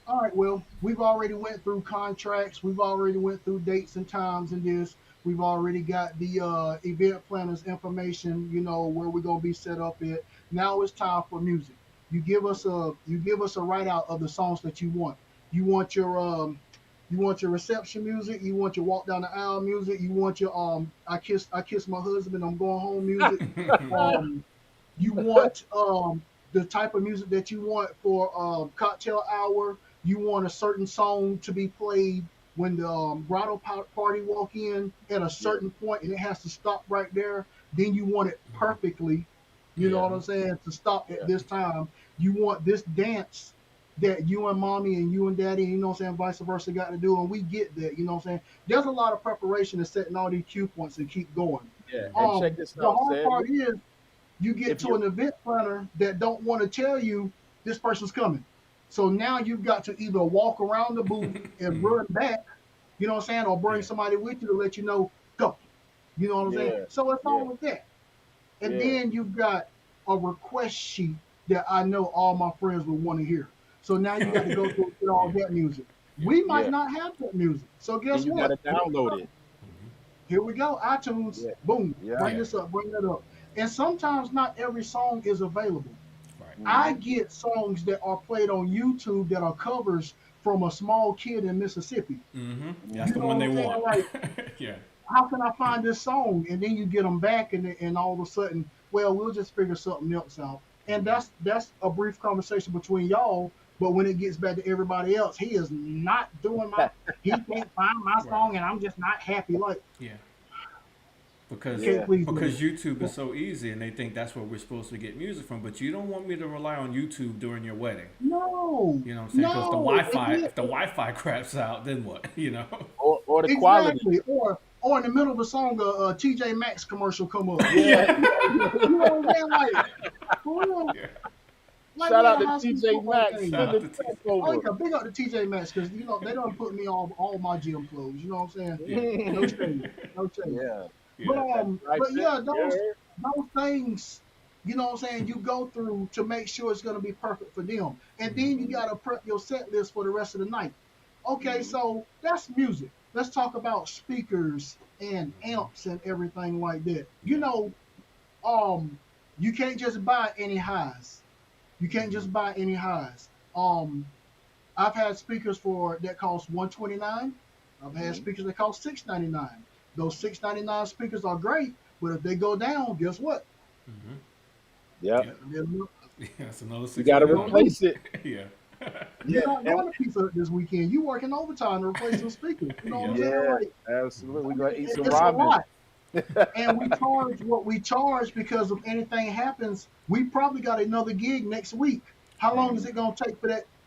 All right, well, we've already went through contracts. We've already went through dates and times and this. We've already got the event planners information, where we're gonna be set up at. Now it's time for music. You give us a write out of the songs that you want. You want your reception music, you want your walk down the aisle music, you want your I kiss my husband, I'm going home music. You want the type of music that you want for cocktail hour. You want a certain song to be played when the bridal party walk in at a certain point, and it has to stop right there. Then you want it perfectly, you know what I'm saying, to stop at this time. You want this dance that you and mommy and you and daddy, vice versa, got to do, and we get that, There's a lot of preparation to setting all these cue points and keep going. Yeah. And check this The out, hard Ced. part is you get If to you- an event planner that don't want to tell you this person's coming. So now you've got to either walk around the booth and run back, or bring somebody with you to let you know, go. You know what I'm saying? So it's all with that. And Yeah. then you've got a request sheet that I know all my friends would want to hear. So now you got to go through get all that music. We might Yeah. not have that music. So Then guess you what? gotta download it. Here we go. iTunes, Yeah. boom, Yeah. bring this up, bring that up. And sometimes not every song is available. Right. I get songs that are played on YouTube that are covers from a small kid in Mississippi. That's You the know one what they I'm saying? want. Like, Yeah. how can I find this song? And then you get them back, and all of a sudden, well, we'll just figure something else out. And that's a brief conversation between y'all. But when it gets back to everybody else, he is not doing my. He can't find my song, and I'm just not happy. Like, Yeah. Because okay, please, because man. YouTube is so easy, and they think that's where we're supposed to get music from. But you don't want me to rely on YouTube during your wedding. No, You know what I'm saying? Because the no, Wi-Fi, it, if the Wi-Fi craps out, then what? You know? Or the quality. exactly. Or in the middle of a song, a TJ Maxx commercial come up. Yeah. You know what I'm saying? Like, for real. Yeah. Like Shout we out had a to high school TJ football Maxx. game. Shout Send out the to check Oh over. yeah, big up to TJ Maxx because they don't put me all my gym clothes. You know what I'm saying? Yeah. No shade, no shade. Yeah. But Yeah. Right but yeah, there. those things, you know what I'm saying, you go through to make sure it's gonna be perfect for them, and then you gotta prep your set list for the rest of the night. Okay, so that's music. Let's talk about speakers and amps and everything like that. You know, um, you can't just buy any highs. You can't just buy any highs. I've had speakers for that cost 129. I've had speakers that cost 699. Those 699 speakers are great, but if they go down, guess what? Yep. Yeah. Yeah. That's another You gotta 699. replace it. Yeah. You're Yeah. not going to Pizza Hut this weekend. You working overtime to replace some speakers. You know what I'm saying? Yeah. Like, Absolutely. We're gonna eat some it's a ramen. lot. And we charge what we charge because if anything happens, we probably got another gig next week. How long is it gonna take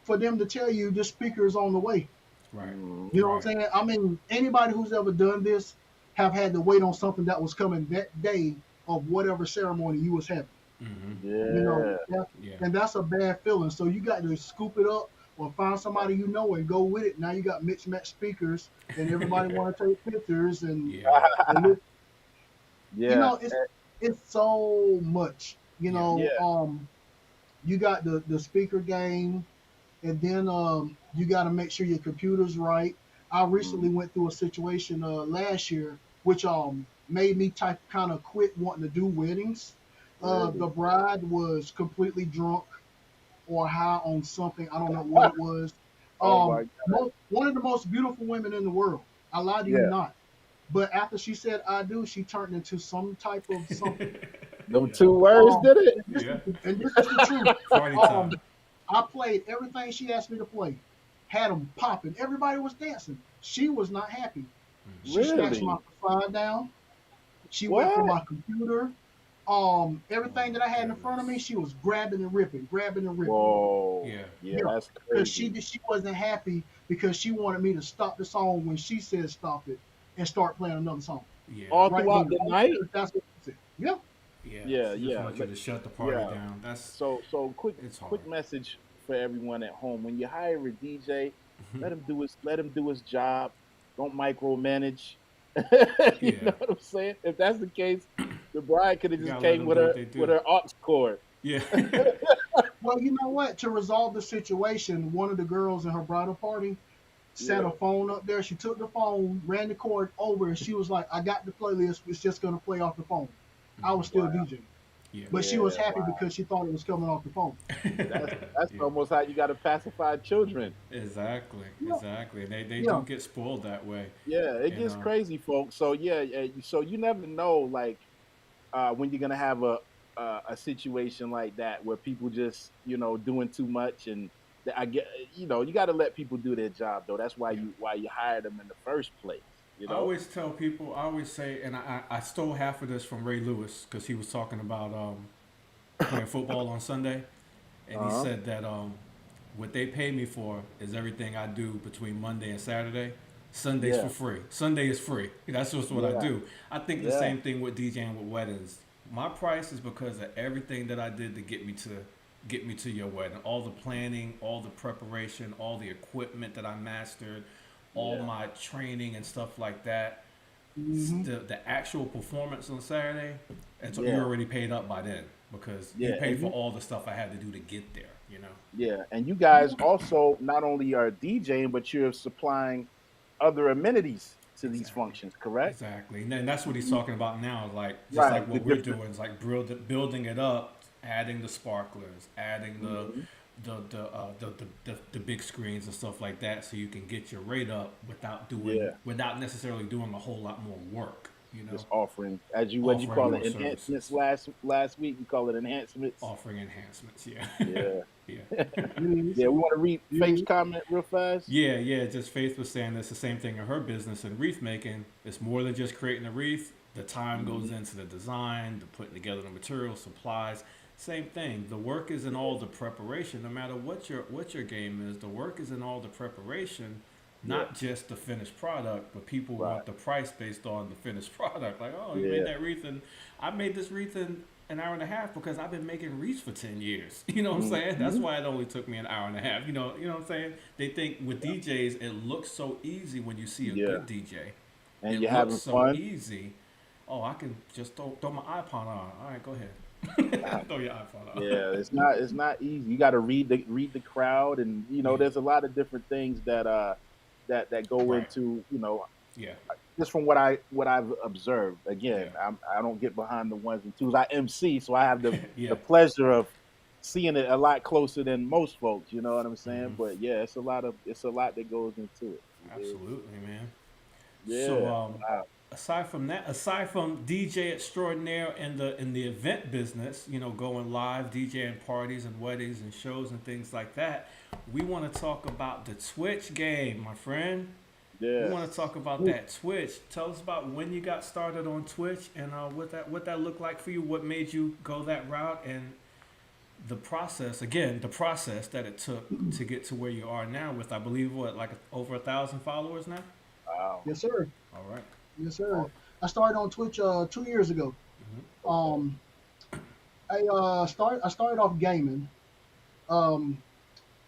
for them to tell you this speaker is on the way? Right. You know what Right. I'm saying? I mean, anybody who's ever done this have had to wait on something that was coming that day of whatever ceremony you was having. Mm-hmm. You know, Yeah. and that's a bad feeling. So you got to scoop it up or find somebody you know and go with it. Now you got mixed match speakers, and everybody want to take pictures and, Yeah. and look, Yeah. you know, it's so much. You know, Yeah. you got the speaker game, and then you got to make sure your computer's right. I recently went through a situation last year, which made me kind of quit wanting to do weddings. The bride was completely drunk or high on something. I don't know what it was. Oh my God. One of the most beautiful women in the world. I lie to you Yeah. not. But after she said I do, she turned into some type of something. Them 2 words did it. And this is the truth. Party time. I played everything she asked me to play. Had them popping. Everybody was dancing. She was not happy. She snatched my phone down. She went for my computer. Everything that I had in front of me, she was grabbing and ripping. Whoa. Yeah. Yeah. That's Because crazy. she wasn't happy because she wanted me to stop the song when she said stop it and start playing another song. Yeah. All Right throughout then. the night. That's what she said. Yeah. Yeah. Yeah, She yeah. just wants you to shut the party down. That's So quick It's hard. quick message for everyone at home. When you hire a DJ, Mhm. let him do his job. Don't micromanage. You Yeah. know what I'm saying? If that's the case, the bride could have You just gotta let came them with do her what they do. with her aux cord. Yeah. Well, you know what? To resolve the situation, one of the girls in her bridal party set a phone up there. She took the phone, ran the cord over, and she was like, I got the playlist. It's just going to play off the phone. I was still DJing. Yeah. But she was Yeah, happy because she thought it was coming off the phone. That's Yeah. almost how you got to pacify children. Exactly. Yeah. Exactly. They Yeah. do get spoiled that way. Yeah, it You gets know. crazy, folks. So so you never know, like when you're gonna have a situation like that where people just doing too much, and I get you got to let people do their job though. That's why Yeah. you hired them in the first place. I always tell people, I always say, and I stole half of this from Ray Lewis because he was talking about playing football on Sunday, and he said that what they pay me for is everything I do between Monday and Saturday. Sunday's for free. Sunday is free. That's just what I do. I think the same thing with DJing with weddings. My price is because of everything that I did to get me to your wedding. All the planning, all the preparation, all the equipment that I mastered, all my training and stuff like that. The actual performance on Saturday, you're already paid up by then. because you Yeah, pay and for you, all the stuff I had to do to get there. yeah, and you guys also not only are DJing, but you're supplying other amenities to these Exactly. functions, correct? Exactly. And then that's what he's talking about now. Like just like Right. The what we're different. doing is like building it up, adding the sparklers, adding Mhm. the big screens and stuff like that, so you can get your rate up Yeah, without necessarily doing a whole lot more work. just offering, as you what you Offering call it, more enhancements. services, Last week you call it enhancements. offering enhancements. Yeah. Yeah. Yeah. Yes, Yeah, we want to read Faith's yes. comment real fast. Yeah, yeah. Just Faith was saying that's the same thing in her business and wreath making. It's more than just creating a wreath. The time goes Mhm. into the design, the putting together the materials, supplies. Same thing. The work is in all the preparation. No matter what your game is, the work is in all the preparation, Yeah, not just the finished product. But people right. want the price based on the finished product. Like, oh, you made Yeah. that wreath, and I made this wreath in an hour and a half because I've been making wreaths for 10 years. You know what I'm saying? That's Hmm. why it only took me an hour and a half. You know what I'm saying? They think with DJs it looks so easy when you see a Yeah, good DJ. and It you're looks having so fun. easy. Oh, I can just throw my iPod on. All right, go ahead. Uh, Throw your iPod on. Yeah, it's not easy. You got to read the crowd, and Yeah. there's a lot of different things that that go Right. into Yeah. just from what I've observed. Again, Yeah. I don't get behind the ones and twos. I MC, so I have the Yeah. pleasure of seeing it a lot closer than most folks. You know what I'm saying? Hmm. But yeah, it's a lot that goes into it. You dig? Absolutely, man. So, Yeah. Wow. aside from DJ extraordinaire in the event business, going live, DJing parties and weddings and shows and things like that, we want to talk about the Twitch game, my friend. We Yeah. want to talk about that Twitch. Tell us about when you got started on Twitch and what that looked like for you. What made you go that route and the process. Again, the process that it took to get to where you are now with, I believe, like over 1,000 followers now. Wow. Yes, sir. All right. Yes, sir. I started on Twitch 2 years ago. Mm-hmm. Okay. Um, I started off gaming. Um,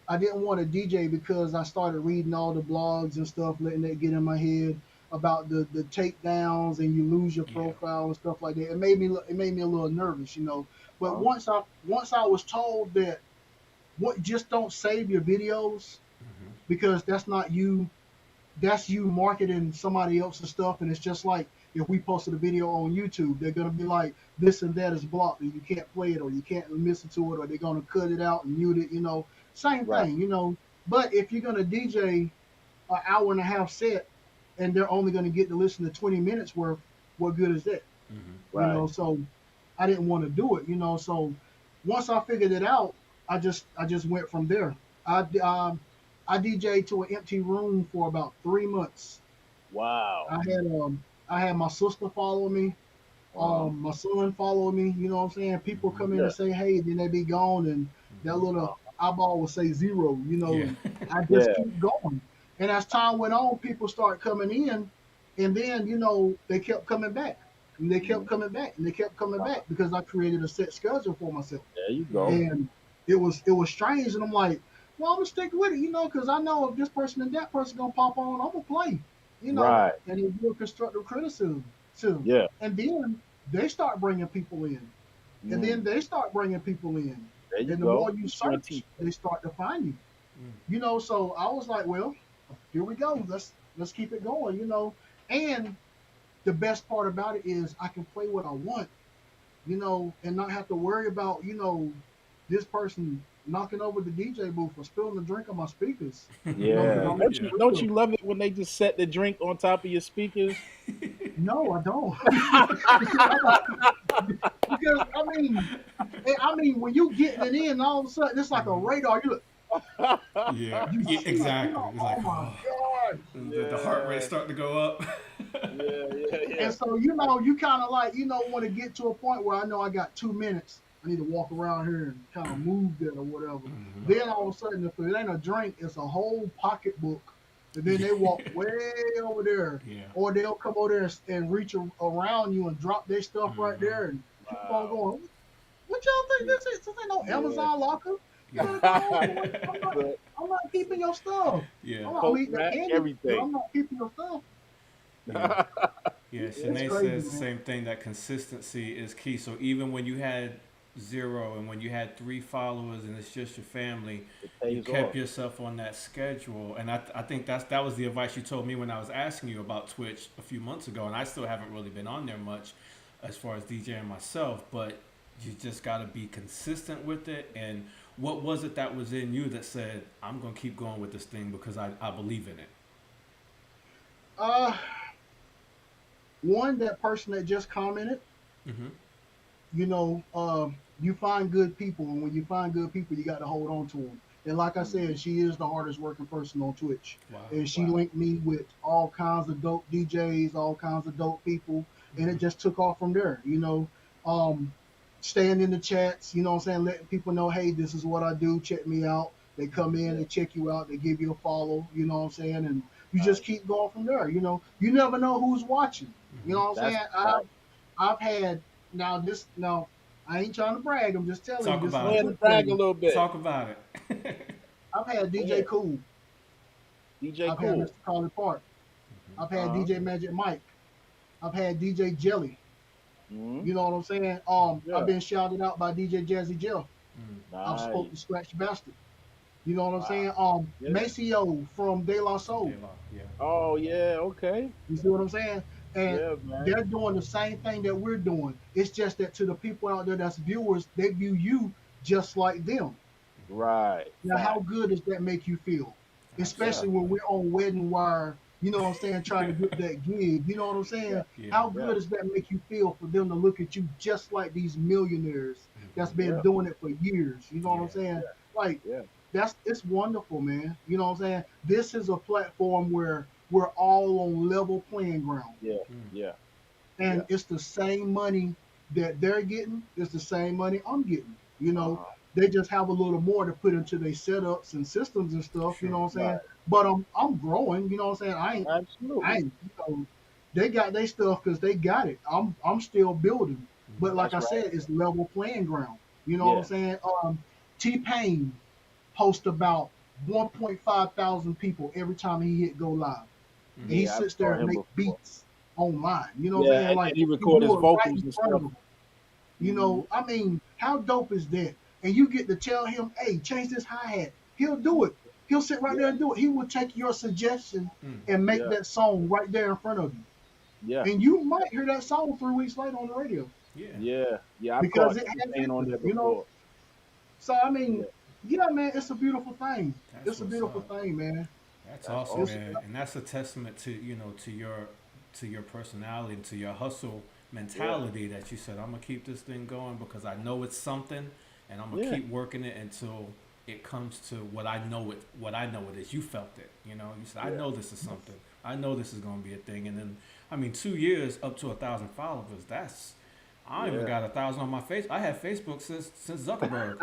I didn't want to DJ because I started reading all the blogs and stuff, letting that get in my head about the takedowns and you lose your Yeah. profile and stuff like that. It made me a little nervous, you know. But Huh? once I was told that what just don't save your videos Mm-hmm. because that's you marketing somebody else's stuff, and it's just like if we posted a video on YouTube, they're gonna be like this and that is blocked, and you can't play it, or you can't listen to it, or they're gonna cut it out and mute it. Same Right. thing. But if you're gonna DJ an hour and a half set, and they're only gonna get to listen to 20 minutes worth, what good is that? Mm-hmm. Right. So I didn't want to do it. So once I figured it out, I just went from there. I DJed to an empty room for about 3 months. Wow. I had my sister follow me, Uh-huh. my son follow me. You know what I'm saying? People Mm-hmm. come in Yeah. and say, "Hey," then they be gone, and that Mm-hmm. little eyeball will say zero. Yeah. And I just Yeah. keep going. And as time went on, people start coming in, and then they kept coming back, and they kept Mhm. coming back, and they kept coming back because I created a set schedule for myself. There you go. Mm-hmm. And it was strange, and I'm like, well, I'm gonna stick with it, because I know if this person and that person gonna pop on, I'm gonna play, Right. and it's real constructive criticism too. Yeah. And then they start bringing people in, and then Mm. they start bringing people in, There you and the go. more you Showing search, they start to find you. Mm-hmm. So I was like, well, here we go. Let's keep it going. And the best part about it is I can play what I want, and not have to worry about, this person knocking over the DJ booth or spilling the drink on my speakers. Because Yeah. I'm Don't Yeah. don't you love it when they just set the drink on top of your speakers? No, I don't. Because when you getting it in, all of a sudden it's like a radar. Yeah. You Yeah. see it, Exactly. It's oh like, my oh, god. the heart rate Yeah. starting to go up. Yeah. And so you kind of like want to get to a point where I know I got 2 minutes. I need to walk around here and kind of move that or whatever. Mm-hmm. Then all of a sudden, if it ain't a drink, it's a whole pocketbook. And then they walk way over there, Yeah. or they'll come over there and reach around you and drop their stuff right Mm-hmm. there and keep on Wow. going. What y'all think this is? This ain't no Yeah. Amazon locker. Yeah. I'm not keeping your stuff. Yeah. I'm eating the Coat rack, candy, but everything. I'm not keeping your stuff. Yeah. Yeah, It's Shanae crazy, says the man. same thing, that consistency is key. So even when you had zero, and when you had 3 followers and it's just your family, It you pays kept off. yourself on that schedule. And I think that was the advice you told me when I was asking you about Twitch a few months ago, and I still haven't really been on there much as far as DJing myself, but you just got to be consistent with it. And what was it that was in you that said, I'm going to keep going with this thing because I believe in it? Uh, One, that person that just commented, Mm-hmm. you know, you find good people, and when you find good people, you got to hold on to them. And like I said, she is the hardest working person on Twitch, Wow. and she linked me with all kinds of dope DJs, all kinds of dope people, and it just took off from there. Um, Staying in the chats, you know what I'm saying, letting people know, hey, this is what I do, check me out. They come in, they check you out, they give you a follow, you know what I'm saying, and you just keep going from there. You never know who's watching. You know what I'm That's saying? right. I've had now I ain't trying to brag. I'm just telling you Talk this is Go about the it. ahead truth, and brag a baby. little bit. Talk about it. I've had Go DJ ahead. Cool. DJ I've had Cool. Mr. Carly Park. I've had Uh-huh. DJ Magic Mike. I've had DJ Jelly. Mm-hmm. You know what I'm saying? I've Yeah. been shouted out by DJ Jazzy Jeff. I've spoke Nice. to Scratch Bastard. You know what I'm Wow. saying? Yeah. Maceo from De La Soul. Yeah. Oh yeah. Okay. You see what I'm saying? And Yeah, man. they're doing the same thing that we're doing. It's just that to the people out there that's viewers, they view you just like them. Right. Now, how Fact. good does that make you feel? Yeah. Especially when we're on Wedding Wire, you know what I'm saying, trying to get that gig. You know what I'm Yeah. saying? Yeah. How Yeah. good does that make you feel for them to look at you just like these millionaires that's been Yeah. doing it for years? You know what I'm Yeah. saying? Like, Yeah. it's wonderful, man. You know what I'm saying? This is a platform where we're all on level playing ground. Yeah. Yeah. And Yeah. it's the same money that they're getting, it's the same money I'm getting. Uh-huh. They just have a little more to put into their setups and systems and stuff, you Sure. know what I'm Right. saying? But I'm growing, you know what I'm saying? I Absolutely. ain't, they got their stuff because they got it. I'm still building. But like That's I right. said, it's level playing ground. You know what I'm Yeah. saying? T Pain posts about 1.5 thousand people every time he hit go live. And he Yeah. I sits there saw and him make before. beats online. You know what I'm Yeah, saying? and Like he he record his do it right vocals in and front of stuff. him. Mm-hmm. I mean, how dope is that? And you get to tell him, hey, change this hi-hat. He'll do it. He'll sit right Yeah. there and do it. He will take your suggestion Mm. and make Yeah. that song right there in front of you. Yeah. And you might hear that song 3 weeks later on the radio Yeah. Yeah. Yeah. I've because caught it has T-Pain on there hit. before. So I Yeah. mean, yeah, man, it's a beautiful thing. That's It's a what's beautiful up. thing, man. That's That's awesome, It's awesome. man. And that's a testament to, to your personality and to your hustle mentality that you said, I'm gonna keep this thing going because I know it's something and I'm gonna Yeah. keep working it until it comes to what I know it is. You felt it, you said, I Yeah. know this is something. I know this is gonna be a thing. And then 2 years up to 1,000 followers, I don't even Yeah. got 1,000 on my face. I had Facebook since Zuckerberg.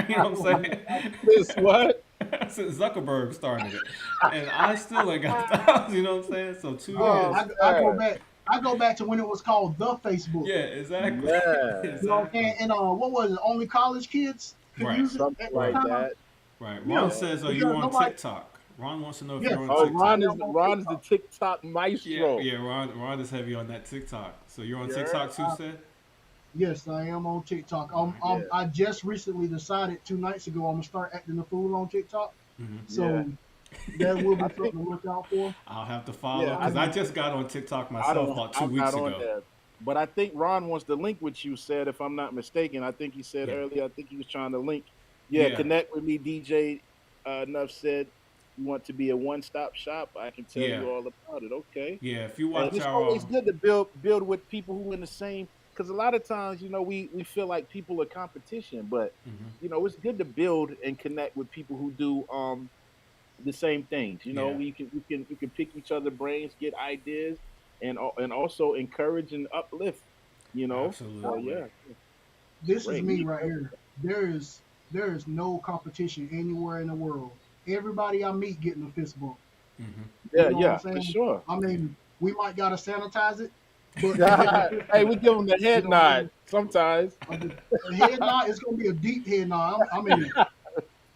You know what I'm saying? This what? Since Zuckerberg started it, and I still ain't got 1,000. You know what I'm saying? So two Oh, years. Oh I go man. back. I go back to when it was called the Facebook. Yeah, exactly. Yeah. You know what I'm saying? Exactly. And what was it? Only college kids could Right. use it Something at the like Right. time. that. Right. Ron Yeah, Yeah. says, "Are you because on nobody. TikTok?" Ron wants to know if Yes, you're on I, Oh, I TikTok. am on Ron is the TikTok. TikTok Yeah, maestro. yeah. Ron is heavy on that TikTok. So you're on Yeah. TikTok too, said? Yes, I am on TikTok. Yeah. I just recently decided 2 nights ago I'm gonna start acting the fool on TikTok. Mm-hmm. Yeah. So that will be I something think. to look out for. I'll have to Yeah. follow I because I think. just got on TikTok I myself don't. about two I'm weeks not on ago. there. But I think Ron wants to link with you. Said if I'm not mistaken. I think he said Yeah. earlier. I think he was trying to link. Yeah. Yeah. Connect with me, DJ. Nuff said. You want to be a one-stop shop? I can tell Yeah. you all about it. Okay. Yeah. If you And watch it's our always good to build with people who in the same. Because a lot of times, we feel like people are competition, but mhm. it's good to build and connect with people who do the same things. Yeah. We can pick each other brains, get ideas, and also encourage and uplift. So Absolutely. yeah, it's This is great. me right here. There is no competition anywhere in the world. Everybody I meet getting a fist bump. Mm-hmm. You Yeah, know what I'm yeah, for saying? sure. I mean, we might gotta sanitize it, but you getting a fist Hey, bump. we give them the You head know what I'm nod saying? sometimes, A head nod. It's gonna be a deep head nod. I mean,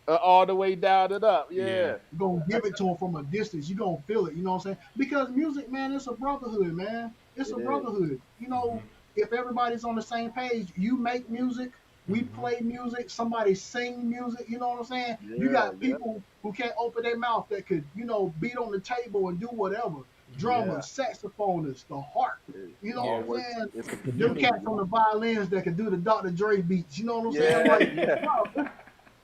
all the way down and up. Yeah. Yeah, you're gonna give it to them from a distance. You're gonna feel it. You know what I'm saying? Because music, man, it's a brotherhood, man. It's a it is. brotherhood. Mm-hmm. if everybody's on the same page, you make music, we play music, somebody sing music, you know what I'm saying? You Yeah, got people who can't open their mouth that could, beat on the table and do whatever. Drummers, saxophonists, the harp, you know all what I'm works. saying? It's a Them community. cats on the violins that can do the Dr. Dre beats, you know what I'm saying? Yeah, Like, yeah. no,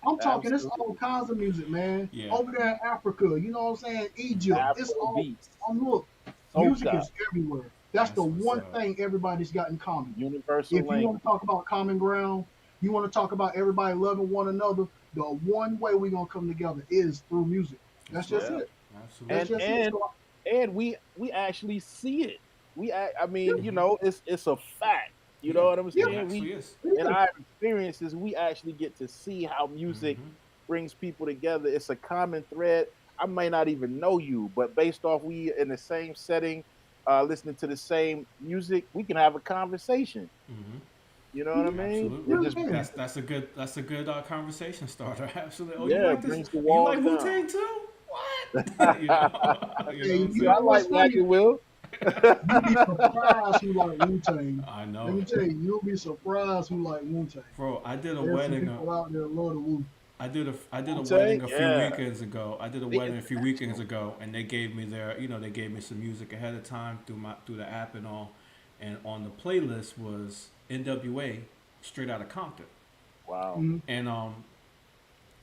I'm talking, it's all Absolutely. kinds of music, man. Yeah. Over there in Africa, you know what I'm saying? Egypt, it's Afro all, beats, look, music soca, is everywhere. That's the what's one up. thing everybody's got in common. universal If you language. want to talk about common ground, you want to talk about everybody loving one another, the one way we're going to come together is through music. That's just Yeah. it. Absolutely. That's just it. And So, and we actually see it. I mean, Yeah. it's a fact. You know Yeah. what I'm It saying? actually is. In our experiences, we actually get to see how music brings people together. It's a common thread. I may not even know you, but based off we in the same setting, listening to the same music, we can have a conversation. You know what I mean? It Absolutely. just yeah. That's a good conversation starter. Absolutely. Oh, you yeah, like it this? brings the You walls like Wu down. Tang too? What? You know what Hey, I'm you Yeah, saying? I know like what's funny? Wagon Will. You'll be surprised who like Wu Tang. I Let know, me tell you, you'll be surprised who like Wu Tang. bro. I did a There's some wedding. people out there that love the Wu. I did a Wu-Tang? wedding a few Yeah. weekends ago. I did a They wedding a few weekends international. ago, and they gave me they gave me some music ahead of time through the app and all. And on the playlist was NWA, Straight Outta Compton. Wow. Mm-hmm. And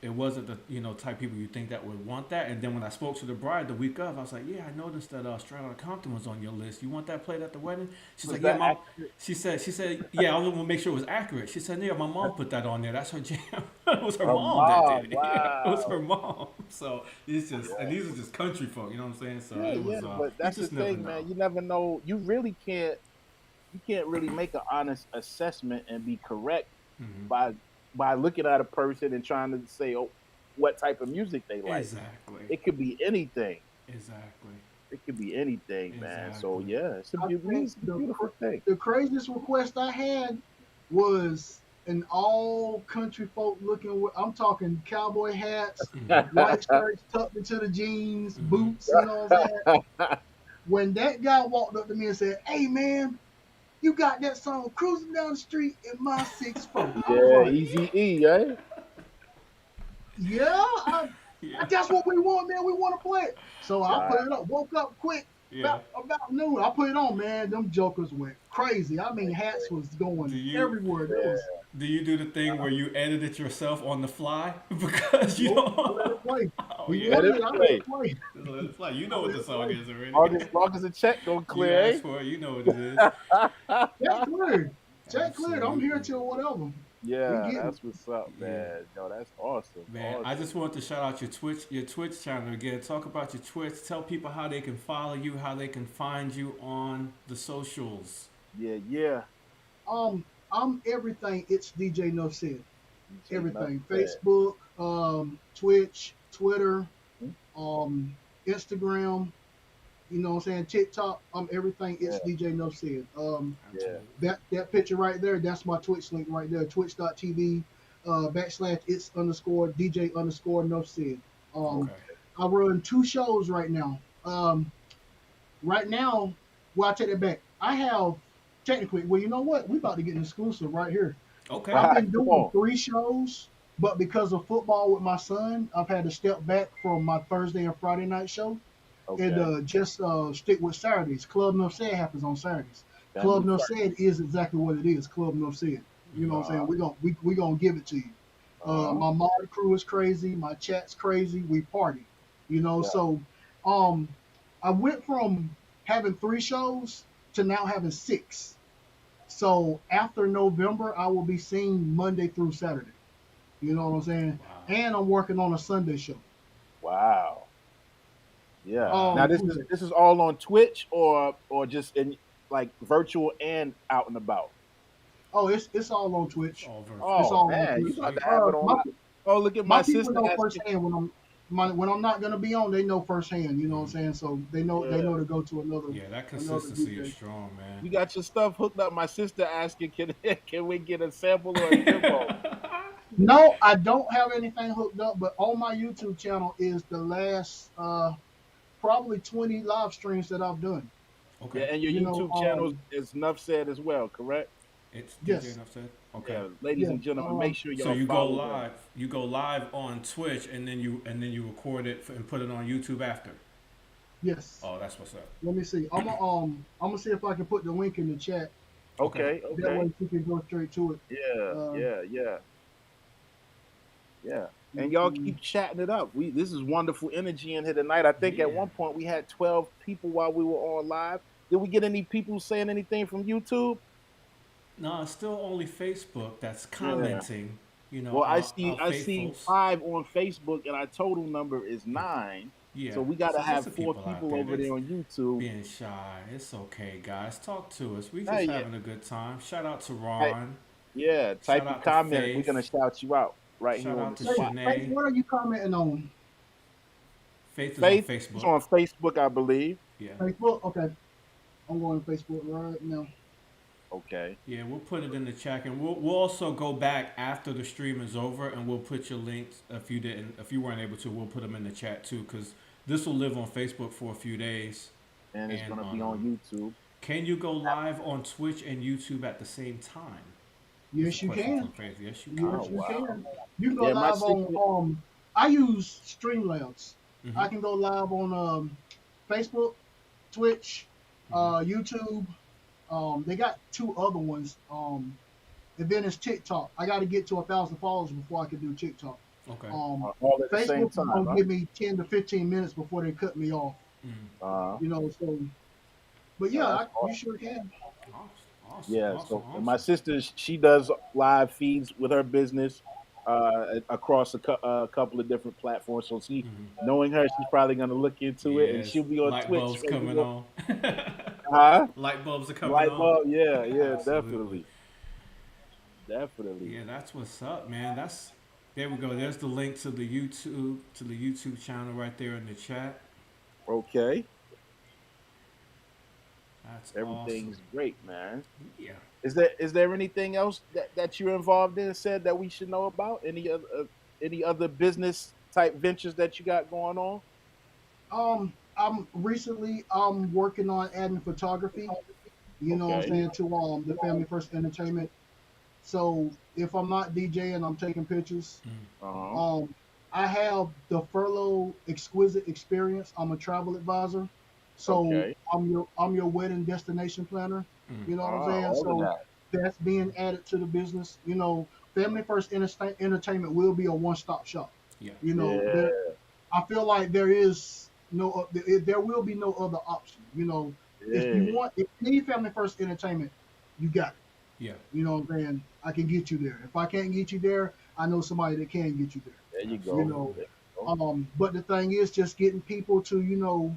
it wasn't the type people you think that would want that. And then when I spoke to the bride the week of, I was like, yeah, I noticed that Straight Outta Compton was on your list. You want that played at the wedding? She's Was like, yeah, that mom. accurate? She said, yeah, I was gonna make sure it was accurate. She said, yeah, my mom put that on there. That's her jam. It was her Her mom that mom. did it. Yeah, it was her Wow. mom. So it's just, and these are just country folk. You know what I'm saying? So Yeah, it yeah, was. but You that's the just never thing, know. man. You never know. You really can't. You can't really make an honest assessment and be correct Hmm. by looking at a person and trying to say, oh, what type of music they like. Exactly. It could be anything. Exactly. It could be anything, man. So Exactly. yeah, I think music's a beautiful thing. the craziest request I had was an all country folk looking. I'm talking cowboy hats, white shirts tucked into the jeans, boots. You know what I'm saying? When that guy walked up to me and said, "Hey man, you got that song cruising down the street in my 6'4". I was Yeah, like, Easy E, eh? yeah, Yeah. that's what we want, man. We want to play it. So I Wow. put it up. Woke up quick. Yeah. About noon, I put it on, man. Them jokers went crazy. I mean, hats was Do going you everywhere. There was do you do the thing where you edit it yourself on the fly because you nope. I don't? let it play. Oh He yeah. Let wanted it it. I let play. it play. Just let it fly. You I know what let the it song play. is already. Long as the check don't You clear, eh? asked for it. You know what it is. Check cleared. Check cleared. I'm here Absolutely. till whatever. We Yeah, get it. that's what's up, Yeah. man. Yo, that's awesome. Man, I Awesome. just want to shout out your Twitch channel again. Talk about your Twitch. Tell people how they can follow you, how they can find you on the socials. Yeah, yeah. I'm everything. It's DJ Nuff Ced. DJ Nuff Everything. Ced. Facebook, Twitch, Twitter, Instagram. You know what I'm saying? TikTok. I'm everything. It's DJ Nuff Ced. Yeah. That picture right there, that's my Twitch link right there. Twitch.tv / it's _ DJ _ Nuff Ced. Okay. I run 2 shows right now. Well, I take it back. I have technically, well, you know what? We about to get an exclusive right here. Okay. I've been Come doing on. 3 shows, but because of football with my son, I've had to step back from my Thursday and Friday night show Okay. and just stick with Saturdays. Club Nuff Ced happens on Saturdays. Family Club Nuff friendly. Ced is exactly what it is. Club Nuff Ced. You know what I'm saying? We gonna give it to you. My mod crew is crazy. My chat's crazy. We party. You know, Yeah. so I went from having 3 shows to now having 6. So after November, I will be seen Monday through Saturday. You know what I'm saying? Wow. And I'm working on a Sunday show. Wow. Yeah. Um, Now this is all on Twitch or just in like virtual and out and about. Oh, it's all on Twitch. All virtual. Oh It's all on man, you Twitch. about to have it on. Oh, look at My my people sister know asking. firsthand when I'm not gonna be on. They know firsthand. You know what I'm saying? So they know Yeah. to go to another. Yeah, that another consistency is DJ. strong, man. You got your stuff hooked up. My sister asking, can we get a sample or a demo? No, I don't have anything hooked up, but on my YouTube channel is the last probably 20 live streams that I've done. Okay. Yeah, and your You know, YouTube channel is Nuff Ced as well, correct? It's DJ yes, Nuff Ced. Okay. Yeah, ladies yes. and gentlemen, make sure So y'all you go follow him. live. You go live on Twitch, and then you record it and put it on YouTube after. Yes. Oh, that's what's up. Let me see. I'm gonna see if I can put the link in the chat. Okay. Okay, That okay. way she can go straight to it. Yeah, Uh, yeah, yeah, yeah. And y'all mm, keep chatting it up. This is wonderful energy in here tonight. I think at Yeah. one point we had 12 people while we were on live. Did we get any people saying anything from YouTube? No, it's still only Facebook that's Yeah. commenting. You know, Well, our I see faithfuls. 5 on Facebook, and our total number is 9. Yeah. So we got So to there's have some 4 people out people there over that's there on YouTube. being shy. It's okay, guys. Talk to us. We Hey, just yeah, having a good time. Shout out to hey, Ron. yeah. Shout Type your out to comment. We're gonna Faith. shout you out right here Shout on out the to Faith, spot. Faith, Shanae. what are you commenting on? Faith is on Faith is Facebook. on Facebook, I believe. Yeah. Facebook? Okay. I'm going to Facebook right now. Okay. Yeah, we'll put it in the chat, and we'll also go back after the stream is over, and we'll put your links if you weren't able to. We'll put them in the chat too, because this will live on Facebook for a few days. And it's And gonna be on YouTube. can you go live on Twitch and YouTube at the same time? It's a Yes, you question can. from Faith. Yes, you Yes, can. Oh you wow. can. You can go Yeah, my live sister. on. I use Streamlabs. Mm-hmm. I can go live on Facebook, Twitch, Mm-hmm. YouTube. They got 2 other ones. And then it's TikTok. I got to get to 1,000 followers before I can do TikTok. Okay. All at the same Facebook is time, gonna huh? give me 10 to 15 minutes before they cut me off. Mm-hmm. You know, so. But No, yeah, that's you awesome. sure can. Awesome. Yeah. Awesome. So and Awesome. my sister, she does live feeds with her business across a couple of different platforms. So Mm-hmm. knowing her, she's probably gonna look into it, and Yes. she'll be on Light Twitch. bulbs So coming on. huh? Light bulbs are coming Light on. bulb, yeah, Absolutely. definitely. Yeah, that's what's up, man. There we go. There's the link to the YouTube channel right there in the chat. Okay, That's everything's awesome. great, man. Yeah. Is there anything else that you're involved in, said that we should know about? Any other business type ventures that you got going on? I'm working on adding photography. You know what I'm Okay. saying, to the Family First Entertainment. So if I'm not DJing, I'm taking pictures. Uh-huh. I have the Furlough Exquisite Experience. I'm a travel advisor. So Okay. I'm your wedding destination planner. You know what I'm saying? All of So that. that's being added to the business. You know, Family First Entertainment will be a one-stop shop. Yeah. You know, Yeah. I feel like there will be no other option. You know, if Yeah. you need Family First Entertainment, you got it. Yeah. You know what I'm saying? I can get you there. If I can't get you there, I know somebody that can get you there. There you You go. know, There you go. but the thing is just getting people to,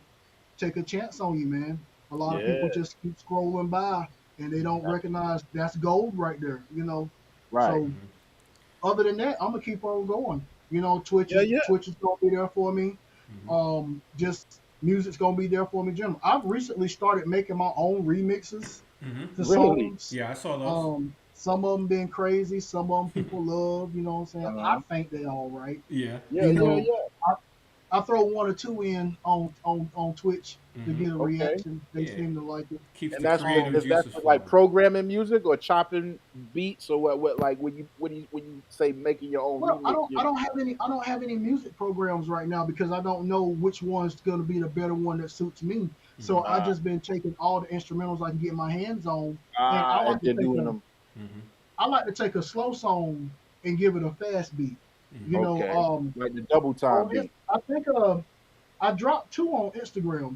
take a chance on you, man. A lot of people Yeah. just keep scrolling by and they don't recognize that's gold right there, Right. So other than that, I'm gonna keep on going. Twitch Yeah, is yeah. Twitch is gonna be there for me. Mm-hmm. Just music's gonna be there for me, Jim. I've recently started making my own remixes Mm-hmm. to Really? songs. Yeah, I saw those. Some of them been crazy, some of them people love. You know what I'm saying? I Uh-huh. think they all right. Yeah. Yeah, You yeah, know, yeah. I throw 1 or 2 in on Twitch to Mm-hmm. get a Okay. reaction. They Yeah. seem to like it. Keeps And the that's creative is that juices for, like flowing. programming music or chopping beats or what like when you say making your own Well, I remix? don't I don't have any music programs right now because I don't know which one's going to be the better one that suits me. So I just been taking all the instrumentals I can get my hands on, and And then doing them. Mm-hmm. I like to take a slow song and give it a fast beat. Mm-hmm. You know, Okay. Like the double time on this, beat. I think I dropped 2 on Instagram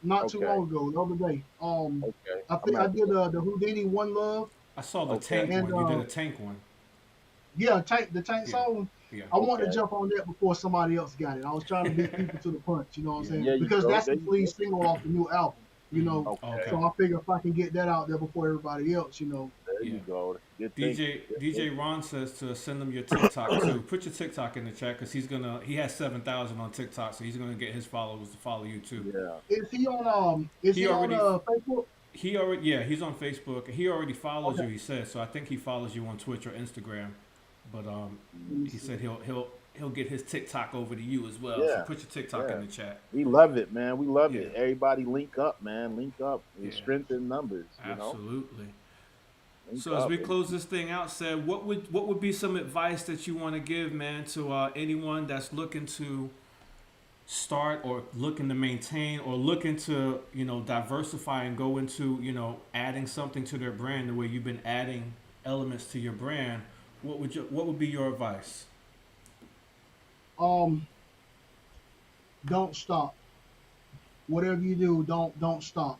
not too Okay. long ago, the other day. Okay. I think I did the Houdini One Love I saw the Okay. tank and one. You did a tank one. yeah, the tank Yeah. song. Yeah. I wanted to Okay. jump on that before somebody else got it. I was trying to beat people to the punch, you know what I'm saying? Yeah, you Because go. that's There the you lead go. single off the new album, you know. Okay. So I figure if I can get that out there before everybody else, There Yeah. you go. Good thing. DJ Ron says to send him your TikTok too. Put your TikTok in the chat because he has 7,000 on TikTok, so he's gonna get his followers to follow you too. Yeah. Is he on Facebook? He's on Facebook. He already follows Okay. you. He says so. I think he follows you on Twitch or Instagram, but Let me he see. said he'll get his TikTok over to you as well. Yeah. So put your TikTok in the chat. We love it, man. We love Yeah. it. Everybody link up, man. Link up. Yeah. Strength in numbers. You know? Absolutely. Link So as up we close this thing out, Ced, what would be some advice that you want to give, man, to anyone that's looking to start or looking to maintain or looking to, diversify and go into, adding something to their brand the way you've been adding elements to your brand? What would be your advice? Don't stop. Whatever you do, don't stop.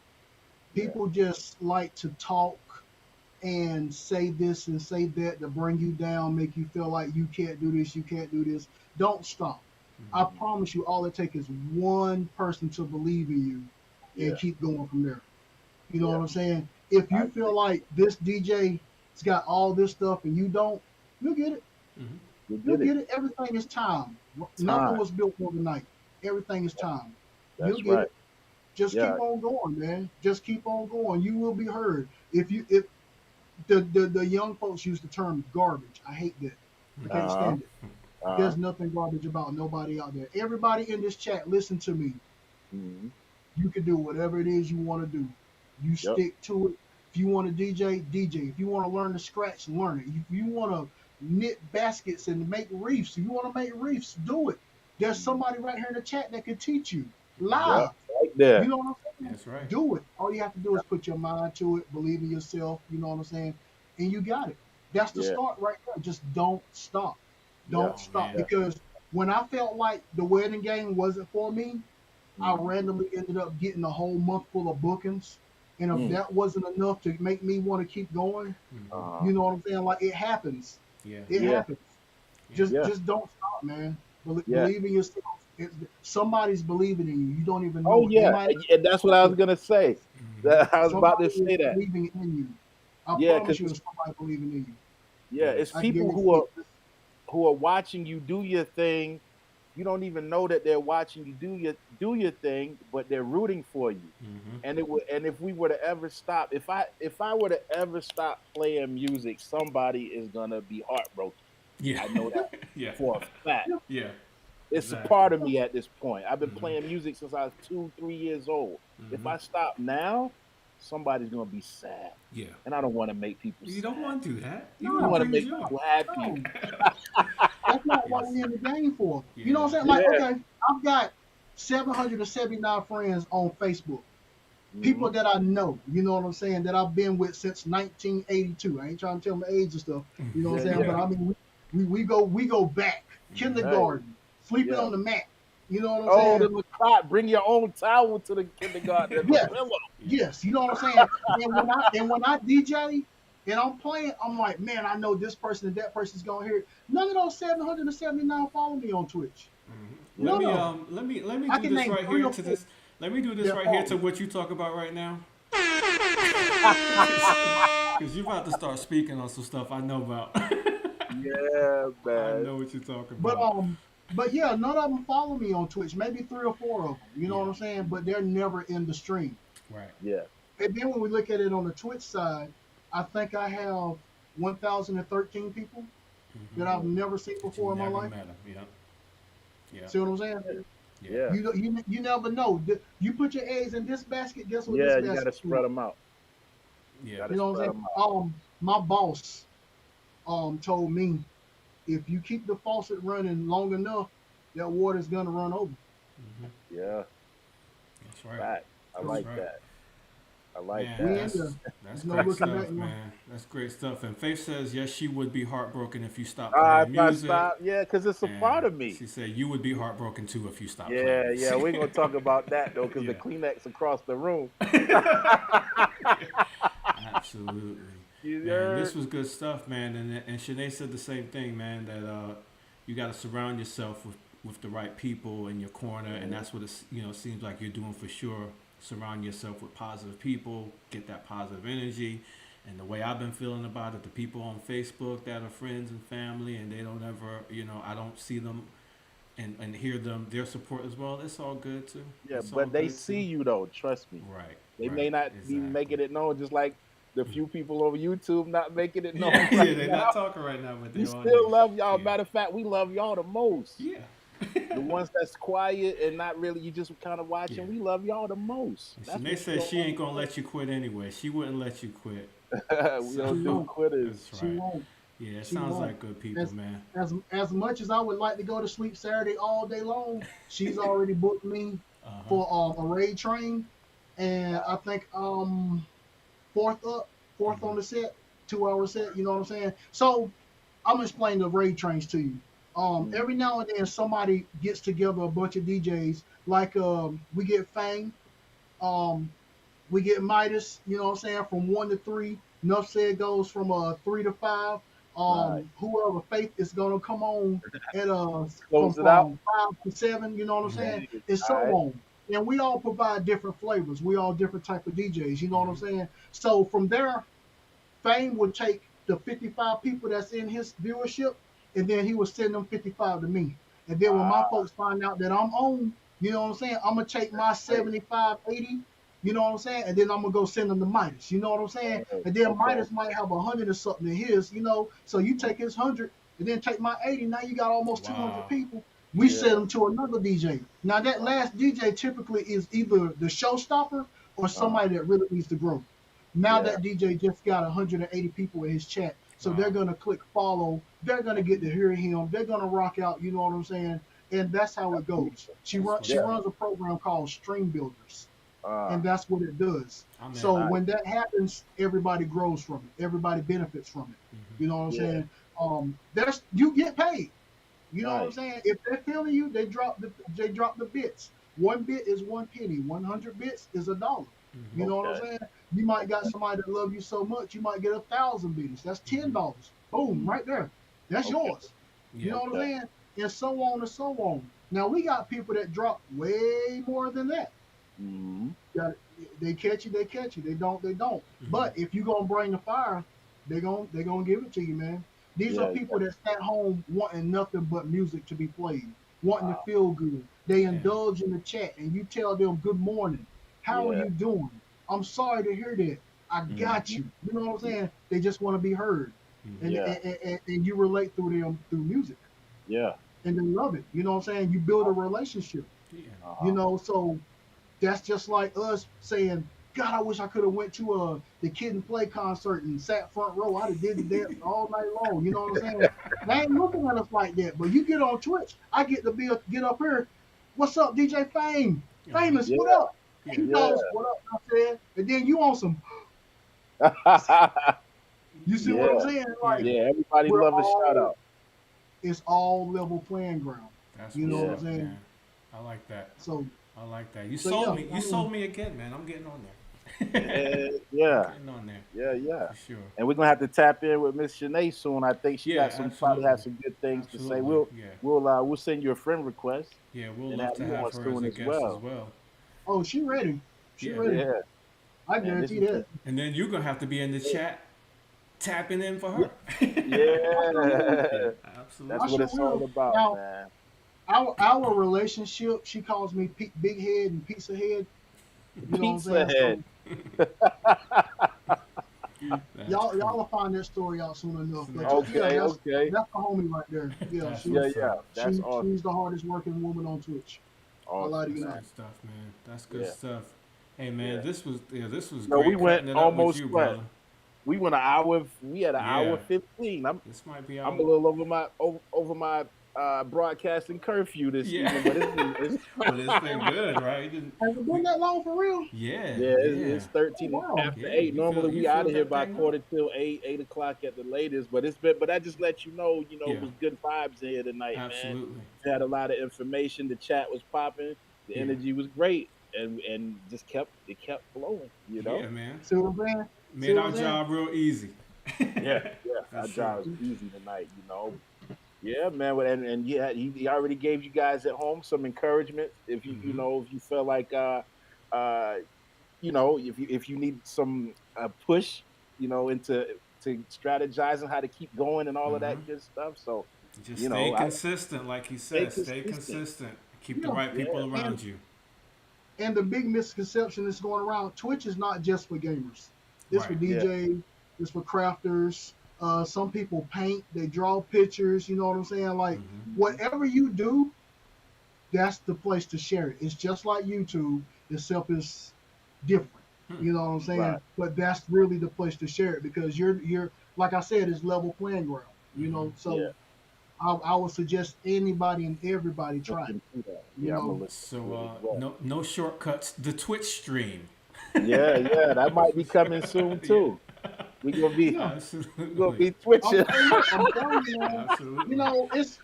People just like to talk and say this and say that to bring you down, make you feel like you can't do this, you can't do this. Don't stop. I promise you, all it takes is one person to believe in you and keep going from there. You know what I'm saying? If you feel like this DJ has got all this stuff and you don't, you'll get it. You'll get it. Everything is time. Nothing was built overnight. Everything is time. You'll get it. Just keep on going, man. Just keep on going. You will be heard. If the young folks use the term garbage, I hate that. I can't stand it. There's nothing garbage about nobody out there. Everybody in this chat, listen to me. You can do whatever it is you want to do. You stick to it. If you want to DJ, DJ. If you want to learn to scratch, learn it. If you want to knit baskets and make reefs, if you want to make reefs, do it. There's somebody right here in the chat that can teach you live. Right there. You know what I'm saying? That's right. Do it. All you have to do is put your mind to it, believe in yourself, you know what I'm saying? And you got it. That's the start right there. Just don't stop. Don't stop. Man. Because when I felt like the wedding game wasn't for me, I randomly ended up getting a whole month full of bookings. And if that wasn't enough to make me want to keep going, you know what I'm saying? Like, it happens. Yeah. It happens. Just don't stop, man. Believe in yourself. Somebody's believing in you. You don't even know. Oh, yeah. And that's what I was going to say. I was about to say that. Believing in you. I promise you there's somebody believing in you. Yeah, it's people who are watching you do your thing. You don't even know that they're watching you do your thing, but they're rooting for you. And if we were to ever stop, if I were to ever stop playing music, somebody is gonna be heartbroken. Yeah, I know that for a fact. Yeah, it's a part of me at this point. I've been playing music since I was 2-3 years old. If I stop now, somebody's gonna be sad. Yeah, and I don't want to make people. You don't want to do that. You want to make people happy. No. That's not what we're in the game for. Yeah. You know what I'm saying? Like, okay, I've got 779 friends on Facebook. People that I know, you know what I'm saying, that I've been with since 1982. I ain't trying to tell my age and stuff. You know what I'm saying? But I mean, we go back. Kindergarten, sleeping on the mat. You know what I'm saying? Oh, the cot. Bring your own towel to the kindergarten. Yes, you know what I'm saying? and when I DJ and I'm playing, I'm like, man, I know this person and that person's gonna hear it. None of those 779 follow me on Twitch. Let me do this right here to this. Let me do this right here to what you talk about right now. Because you're about to start speaking on some stuff I know about. Yeah, man. I know what you're talking about. But yeah, none of them follow me on Twitch. Maybe 3 or 4 of them. You know what I'm saying? But they're never in the stream. Right. Yeah. And then when we look at it on the Twitch side, I think I have 1,013 people that I've never seen before in my life. Yeah. See what I'm saying? Yeah. You never know. You put your eggs in this basket. Guess what? This you got to spread them out. Yeah. You know what I'm saying? My boss told me, if you keep the faucet running long enough, that water's gonna run over. Yeah. That's right. I like that. I like man, that. That's great stuff, man. That's great stuff. And Faith says, yes, she would be heartbroken if you stopped playing music. Yeah, because it's a part of me. She said you would be heartbroken too if you stopped playing. Yeah, we're going to talk about that, though, because the Kleenex across the room. Absolutely. Man, this was good stuff, man. And Shanae said the same thing, man, that you got to surround yourself with the right people in your corner, and that's what it seems like you're doing for sure. Surround yourself with positive people, get that positive energy. And the way I've been feeling about it, the people on Facebook that are friends and family, and they don't ever, I don't see them and hear them, their support as well. It's all good too. Yeah, but they see you though, trust me. Right. They may not be making it known, just like the few people over YouTube not making it known. Yeah, right they're now. not talking right now, but We they're on still there. love y'all. Yeah. Matter of fact, we love y'all the most. Yeah. The ones that's quiet and not really, you just kind of watching. Yeah. We love y'all the most. And That's Shanae what said she ain't gonna let you quit anyway. She wouldn't let you quit. we So, don't She do won't. quitters. that's She right. won't. Yeah, it She sounds won't. like good people, As man. as much as I would like to go to sleep Saturday all day long, she's already booked me Uh-huh. for a raid train, and I think fourth on the set, 2 hour set. You know what I'm saying? So I'm gonna explain the raid trains to you. Every now and then somebody gets together a bunch of DJs. Like we get Fang, um, we get Midas. You know what I'm saying? From 1 to 3. Nuff Ced goes from 3 to 5. Right. Whoever Faith is gonna come on at from Close it out. 5 to 7. You know what I'm saying? Yeah. And so All right. on. And we all provide different flavors. We all different type of DJs. You know what I'm saying? So from there, Fame would take the 55 people that's in his viewership, and then he would send them 55 to me. And then when my folks find out that I'm on, you know what I'm saying? I'm gonna take my 75, 80, you know what I'm saying? And then I'm gonna go send them to Midas. You know what I'm saying? And then Okay. Midas might have 100 or something in his, you know. So you take his 100 and then take my 80. Now you got almost 200 people. We send them to another DJ. Now that last DJ typically is either the showstopper or somebody that really needs to grow. Now that DJ just got 180 people in his chat, so they're gonna click follow. They're gonna get to hear him. They're gonna rock out. You know what I'm saying? And that's how it goes. She runs a program called Stream Builders, and that's what it does. So when that happens, everybody grows from it. Everybody benefits from it. You know what I'm saying? There's you get paid. You know what I'm saying? If they're feeling you, they drop the bits. 1 bit is 1 penny. 100 bits is $1. You know what I'm saying? You might got somebody that love you so much, you might get 1,000 bits. That's $10. Boom, right there. That's yours. You know what I'm saying? And so on and so on. Now we got people that drop way more than that. They catch you, they catch you. They don't, they don't. But if you gonna bring the fire, they gonna give it to you, man. These are people that sat home wanting nothing but music to be played, wanting to feel good. They indulge in the chat, and you tell them, "Good morning. How are you doing? I'm sorry to hear that. I got you." You know what I'm saying? They just want to be heard, and you relate through them through music. Yeah. And they love it. You know what I'm saying? You build a relationship. You know, so that's just like us saying, "God, I wish I could have went to the Kid and Play concert and sat front row. I'd have did the dance all night long." You know what I'm saying? They ain't looking at us like that. But you get on Twitch, I get to get up here. "What's up, DJ Fame? Famous, what up?" He goes, "What up?" I said, and then you on some. You see what I'm saying? Like, everybody love a shout out. It's all level playing ground. That's you know what's what up, I'm saying? man. I like that. So I like that. You so, sold yeah, me. You sold me again, man. I'm getting on there. Yeah. Getting on there. Yeah. For sure. And we're gonna have to tap in with Miss Shanae soon. I think she got some absolutely. probably has some good things to say. We'll send you a friend request. Yeah, we'll love to have her as a guest as well. Oh, she ready. She ready. Yeah. I guarantee that. And then you're gonna have to be in the chat tapping in for her. Yeah. Absolutely. That's what it's all about, now, man. Our relationship, she calls me Big Head and Pizza Head. You know what I'm saying? Y'all will find that story out soon enough. But that's the homie right there. Yeah, that's awesome. She's the hardest working woman on Twitch. Awesome. I lie to you not. Good stuff, man. That's good stuff. Hey, man, this was No, great. we went almost you, brother. We went an hour. We had an hour 15. This might be. I'm a little over my broadcasting curfew this evening, but it's been good, right? Has it been that long for real? It's 13 after 8. Normally we out of here by 8 o'clock at the latest, but that just lets you know, it was good vibes here tonight, Absolutely. man. We had a lot of information. The chat was popping. The energy was great, and just kept flowing. Yeah, man. See what I'm saying? Made our job real easy. Our job was easy tonight. Yeah, man, and he already gave you guys at home some encouragement. If you if you feel like if you need some push, into strategizing how to keep going and all of that good stuff. So just stay consistent, like he said. Stay consistent. Keep the right people around you. And the big misconception that's going around: Twitch is not just for gamers. This for Right. DJs. This for crafters. Some people paint. They draw pictures. You know what I'm saying? Like whatever you do, that's the place to share it. It's just like YouTube, except it's different. You know what I'm saying? Right. But that's really the place to share it because you're like I said, it's level playing ground. You know, so Yeah. I would suggest anybody and everybody try it. Looking through that. You Yeah, I'm know, gonna listen to it So as well. no shortcuts. The Twitch stream. Yeah, yeah, that might be coming soon too. We gonna be yeah. Absolutely. twitching. Hey, look, I'm telling you, man. Absolutely. You know, it's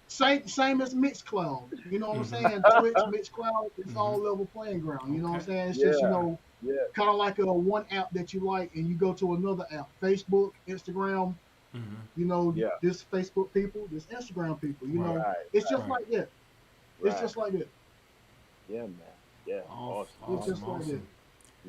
same as Mixcloud. You know what I'm saying? Twitch, Mixcloud, it's all level playing ground. You know what I'm Okay. saying? It's Yeah, just, you know, yeah, kind of like a one app that you like and you go to another app. Facebook, Instagram, you know, yeah. this Facebook people, this Instagram people, you know. Right, It's just right. like that. right. It's just like that. Yeah, man. Yeah, awesome. It's just like that.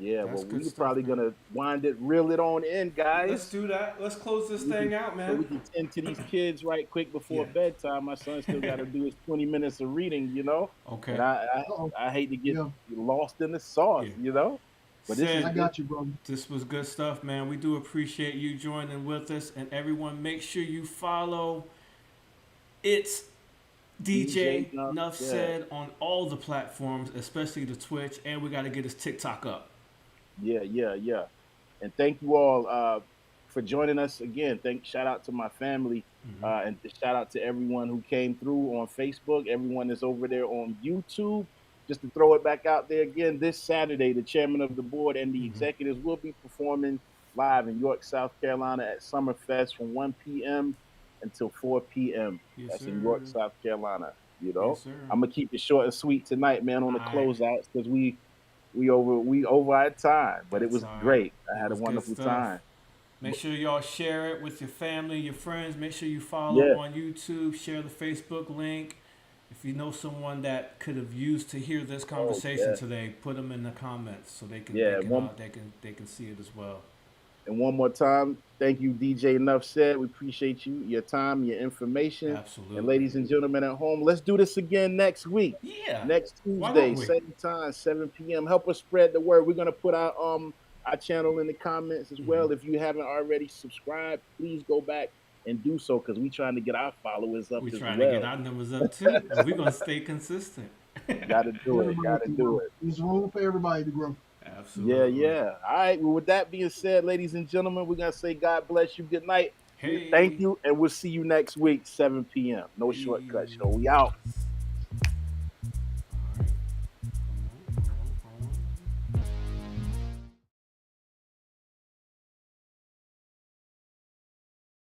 Yeah, That's well, good we're stuff, probably man. gonna wind it, reel it on in, guys. Let's do that. Let's close this We thing can- out, So we man. can tend to these kids right quick before Yeah. bedtime. My son still got to do his 20 minutes of reading, you know. Okay. And Uh-oh. I hate to get Yeah. lost in the sauce, Yeah. you know. But this Ced, is I got you, brother. this was good stuff, man. We do appreciate you joining with us, and everyone, make sure you follow. It's DJ Nuff Nuff Ced. Ced on all the platforms, especially the Twitch, and we got to get his TikTok up. Yeah, yeah, yeah. And thank you all for joining us again. Shout out to my family and shout out to everyone who came through on Facebook. Everyone that's over there on YouTube. Just to throw it back out there again, this Saturday, the chairman of the board and the executives will be performing live in York, South Carolina at Summerfest from 1 p.m. until 4 p.m. Yes, That's sir. in York, South Carolina. You know, Yes, sir. I'm gonna keep it short and sweet tonight, man, on the Aight. closeouts because we over our time, but it That's was all right. great. I It had a was good wonderful stuff. time. Make sure y'all share it with your family, your friends. Make sure you follow Yeah. on YouTube. Share the Facebook link. If you know someone that could have used to hear this conversation yeah. today, put them in the comments so they can Yeah, they can see it as well. And one more time, thank you, DJ Nuff Ced. We appreciate you, your time, your information. Absolutely. And ladies and gentlemen at home, let's do this again next week. Yeah. Next Why Tuesday, don't we? same time, 7 p.m. Help us spread the word. We're gonna put our channel in the comments as well. If you haven't already subscribed, please go back and do so because we're trying to get our followers up We're as trying well. to get our numbers up too. We're gonna stay consistent. Gotta do it. Gotta do it. There's room for everybody to grow. Absolutely. Yeah, yeah. All right. Well, with that being said, ladies and gentlemen, we're gonna say God bless you. Good night. Hey. Thank you, and we'll see you next week, 7 p.m. No shortcut show. We out.